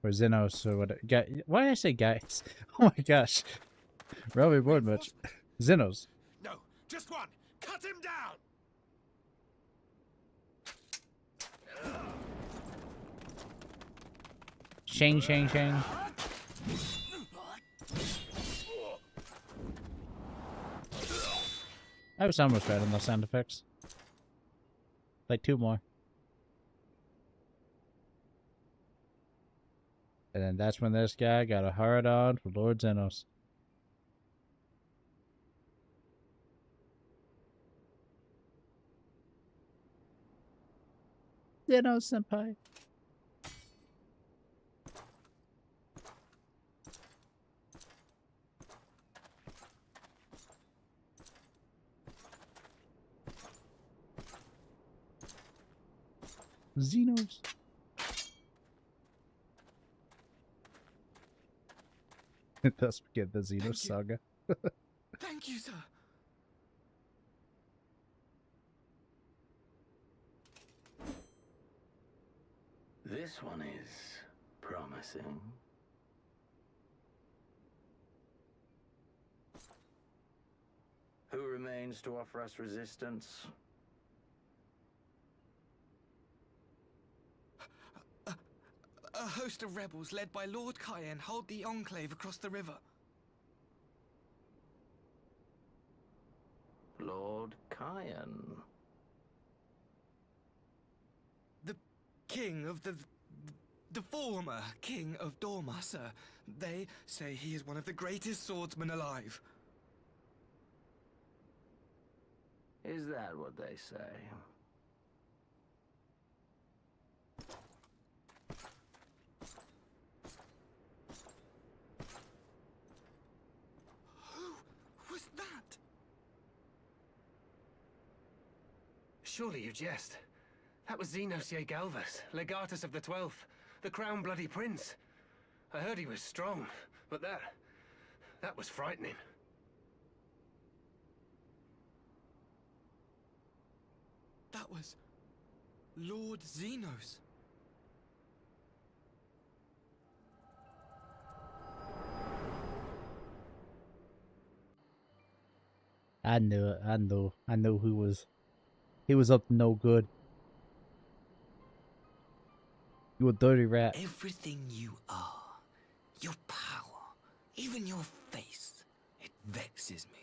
Or Xenos or whatever. Why did I say guys? Oh my gosh. Probably bored much. Xenos. No, just one! Cut him down! Shang, shang, shang. I was almost right on those sound effects. Like 2 more. And then that's when this guy got a hard on for Lord Zenos. Zenos senpai. Xenos. Thus begin the Xenos saga. Thank you, sir. This one is promising. Who remains to offer us resistance? A host of rebels led by Lord Cayenne hold the Enclave across the river. Lord Cayenne. The king of the former king of Dorma, sir. They say he is one of the greatest swordsmen alive. Is that what they say? Who was that? Surely you jest. That was Xenos Galvus, Legatus of the 12th, the Crown Bloody Prince. I heard he was strong, but that was frightening. That was Lord Xenos. I knew it. I knew he was up to no good. You a dirty rat. Everything you are, your power, even your face, it vexes me.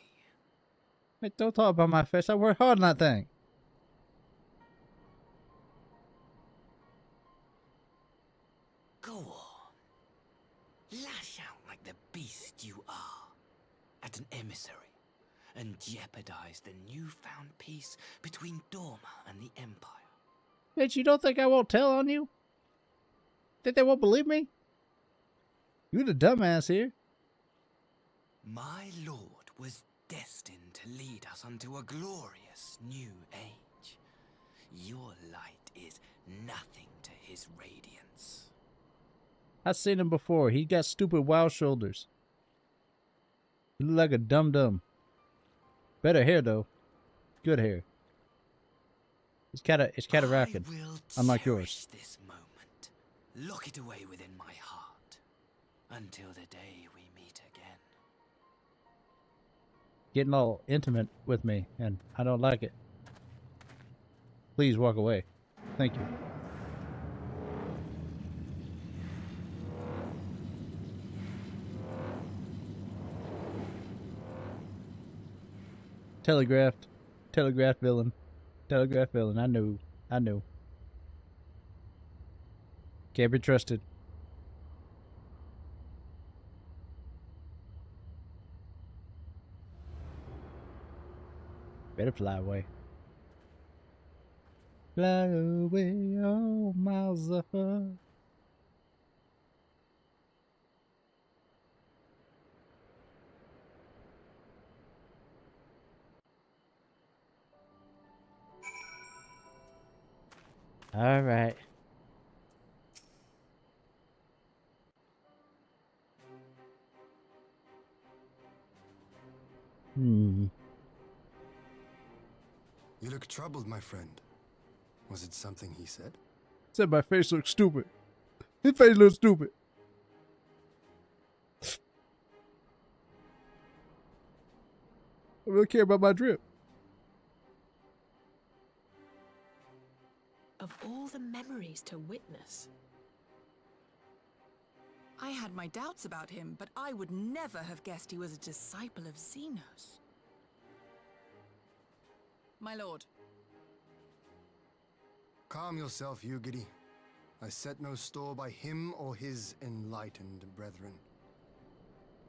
Hey, don't talk about my face. I worked hard on that thing. Go on. Lash out like the beast you are at an emissary and jeopardize the newfound peace between Dorma and the Empire. Bitch, you don't think I won't tell on you? Think they won't believe me? You the dumbass here. My lord was destined to lead us unto a glorious new age. Your light is nothing to his radiance. I've seen him before. He got stupid wild shoulders. He look like a dum-dum. Better hair, though. Good hair. It's rocking. Unlike yours. This moment. Lock it away within my heart. Until the day we meet again. Getting all intimate with me, and I don't like it. Please walk away. Thank you. Telegraphed villain. I knew. Can't be trusted. Better fly away. Fly away, oh miles apart. All right. You look troubled, my friend. Was it something he said? Said my face looks stupid. His face looks stupid. I really care about my drip. Of all the memories to witness. I had my doubts about him, but I would never have guessed he was a disciple of Xenos. My lord. Calm yourself, Ugiri. I set no store by him or his enlightened brethren.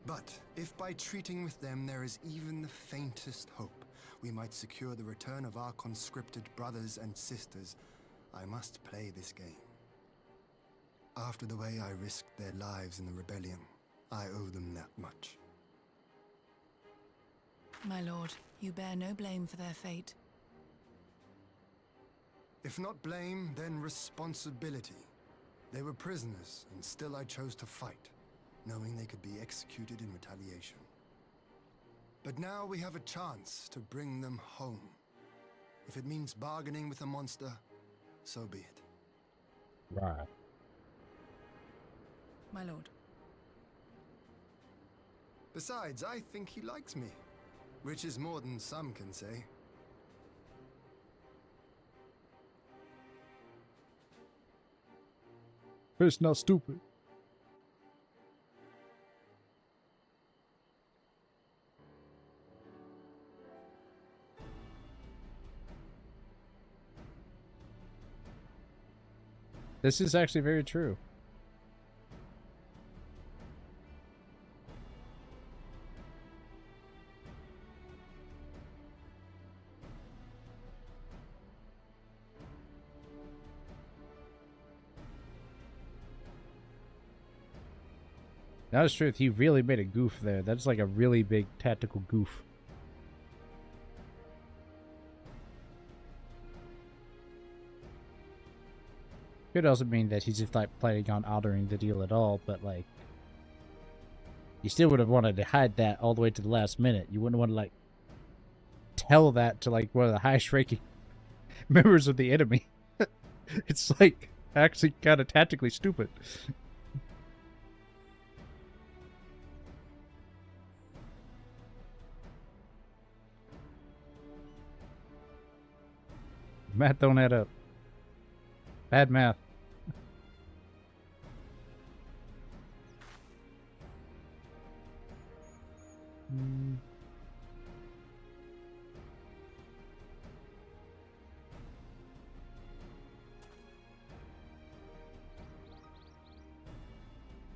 But if by treating with them there is even the faintest hope, we might secure the return of our conscripted brothers and sisters, I must play this game. After the way I risked their lives in the rebellion, I owe them that much. My lord, you bear no blame for their fate. If not blame, then responsibility. They were prisoners, and still I chose to fight, knowing they could be executed in retaliation. But now we have a chance to bring them home. If it means bargaining with a monster, so be it. Right. My lord. Besides, I think he likes me, which is more than some can say. It's not stupid. This is actually very true. That is truth. He really made a goof there. That's like a really big tactical goof. Could also mean that he's just like planning on altering the deal at all, but like, you still would have wanted to hide that all the way to the last minute. You wouldn't want to like tell that to like one of the highest ranking members of the enemy. It's like actually kind of tactically stupid. Math don't add up. Bad math.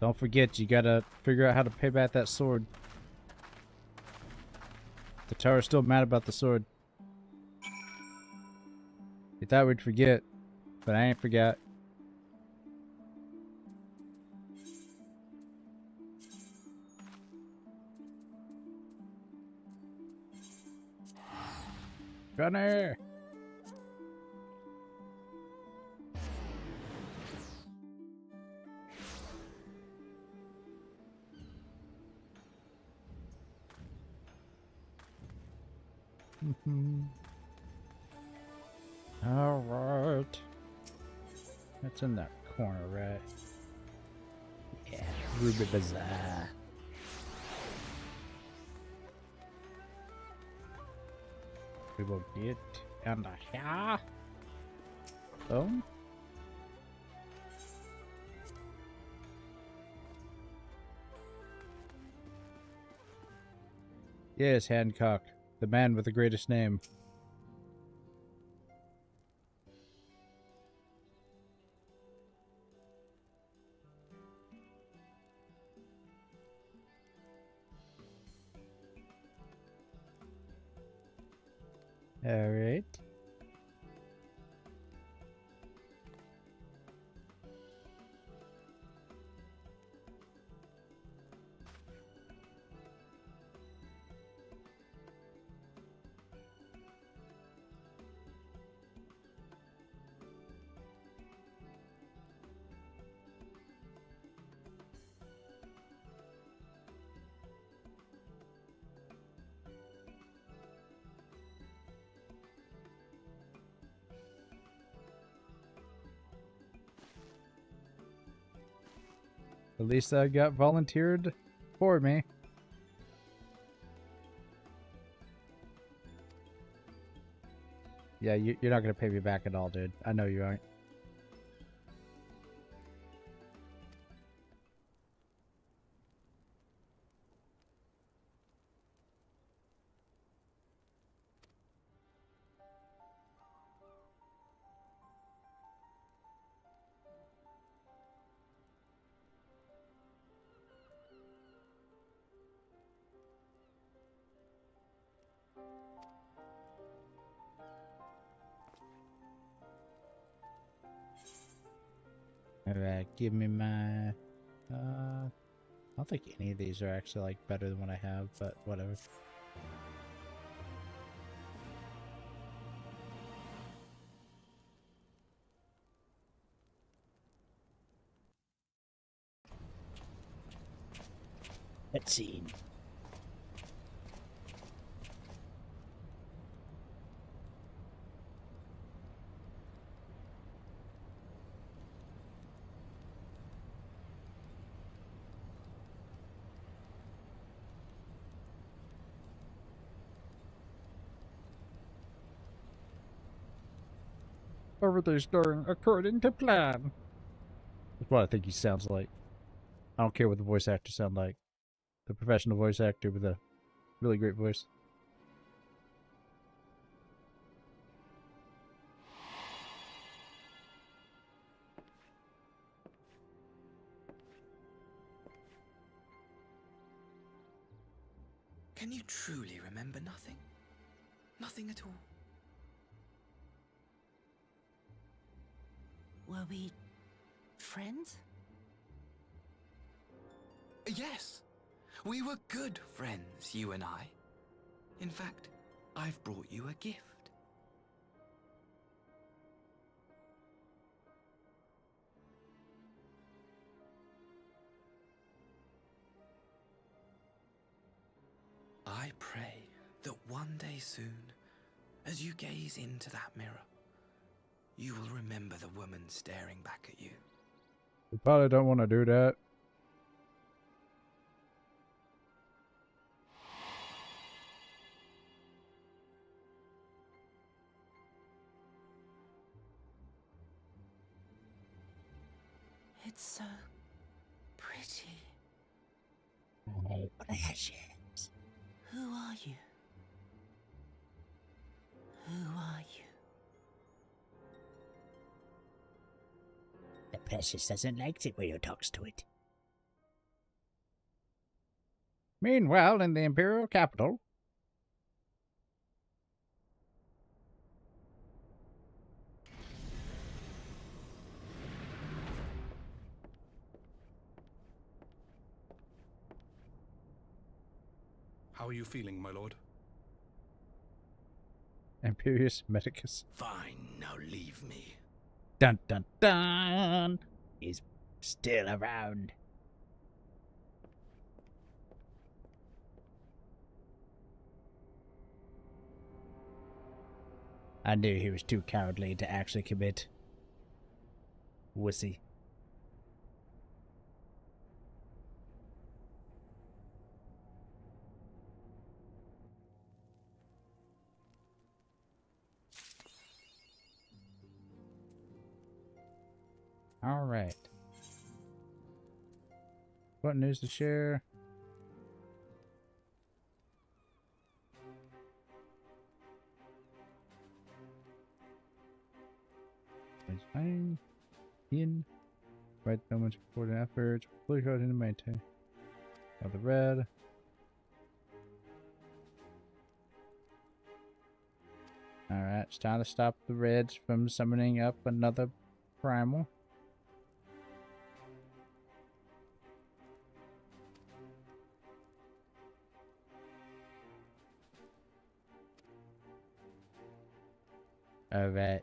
Don't forget, you gotta figure out how to pay back that sword. The tower's still mad about the sword. You thought we'd forget, but I ain't forgot. Gunner! Alright. That's in that corner, right? Yeah, Ruby Bazaar. We will get under here. Boom. Yes, Hancock, the man with the greatest name. All right. At least I got volunteered for me. Yeah, you're not going to pay me back at all, dude. I know you aren't. Alright, give me my... I don't think any of these are actually, like, better than what I have, but whatever. Let's see. Everything's going according to plan. That's what I think he sounds like. I don't care what the voice actors sound like. The professional voice actor with a really great voice. Can you truly remember nothing? Nothing at all? Were we friends? Yes. We were good friends, you and I. In fact, I've brought you a gift. I pray that one day soon, as you gaze into that mirror, you will remember the woman staring back at you. You probably don't want to do that. It's so pretty. Oh, precious. Who are you? Who are you? The precious doesn't like it when you talks to it. Meanwhile, in the Imperial capital... How are you feeling, my lord? Imperius Medicus. Fine, now leave me. Dun dun dun! He's still around. I knew he was too cowardly to actually commit. Wussy. All right. What news to share? Fine. In. Right, so much important efforts. Blue code in the maintain. Got the red. Alright, it's time to stop the reds from summoning up another primal. Alright.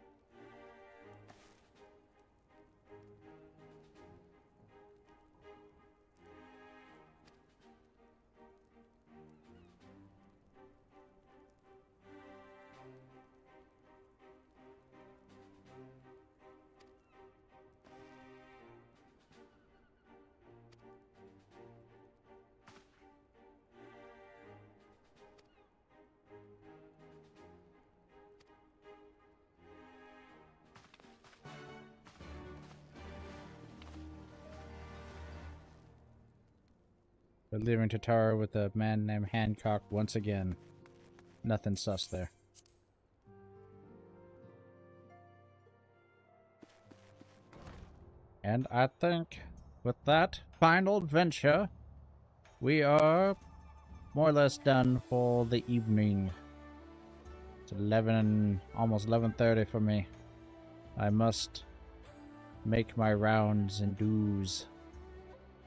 We're leaving Tatara with a man named Hancock once again. Nothing sus there. And I think with that final adventure, we are more or less done for the evening. It's 11, almost 11:30 for me. I must make my rounds and do's,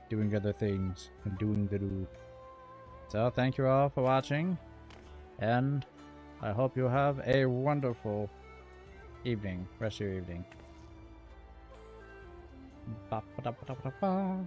doing other things and doing the do. So thank you all for watching, and I hope you have a wonderful evening, rest of your evening. Ba -ba -da -ba -da -ba -da -ba.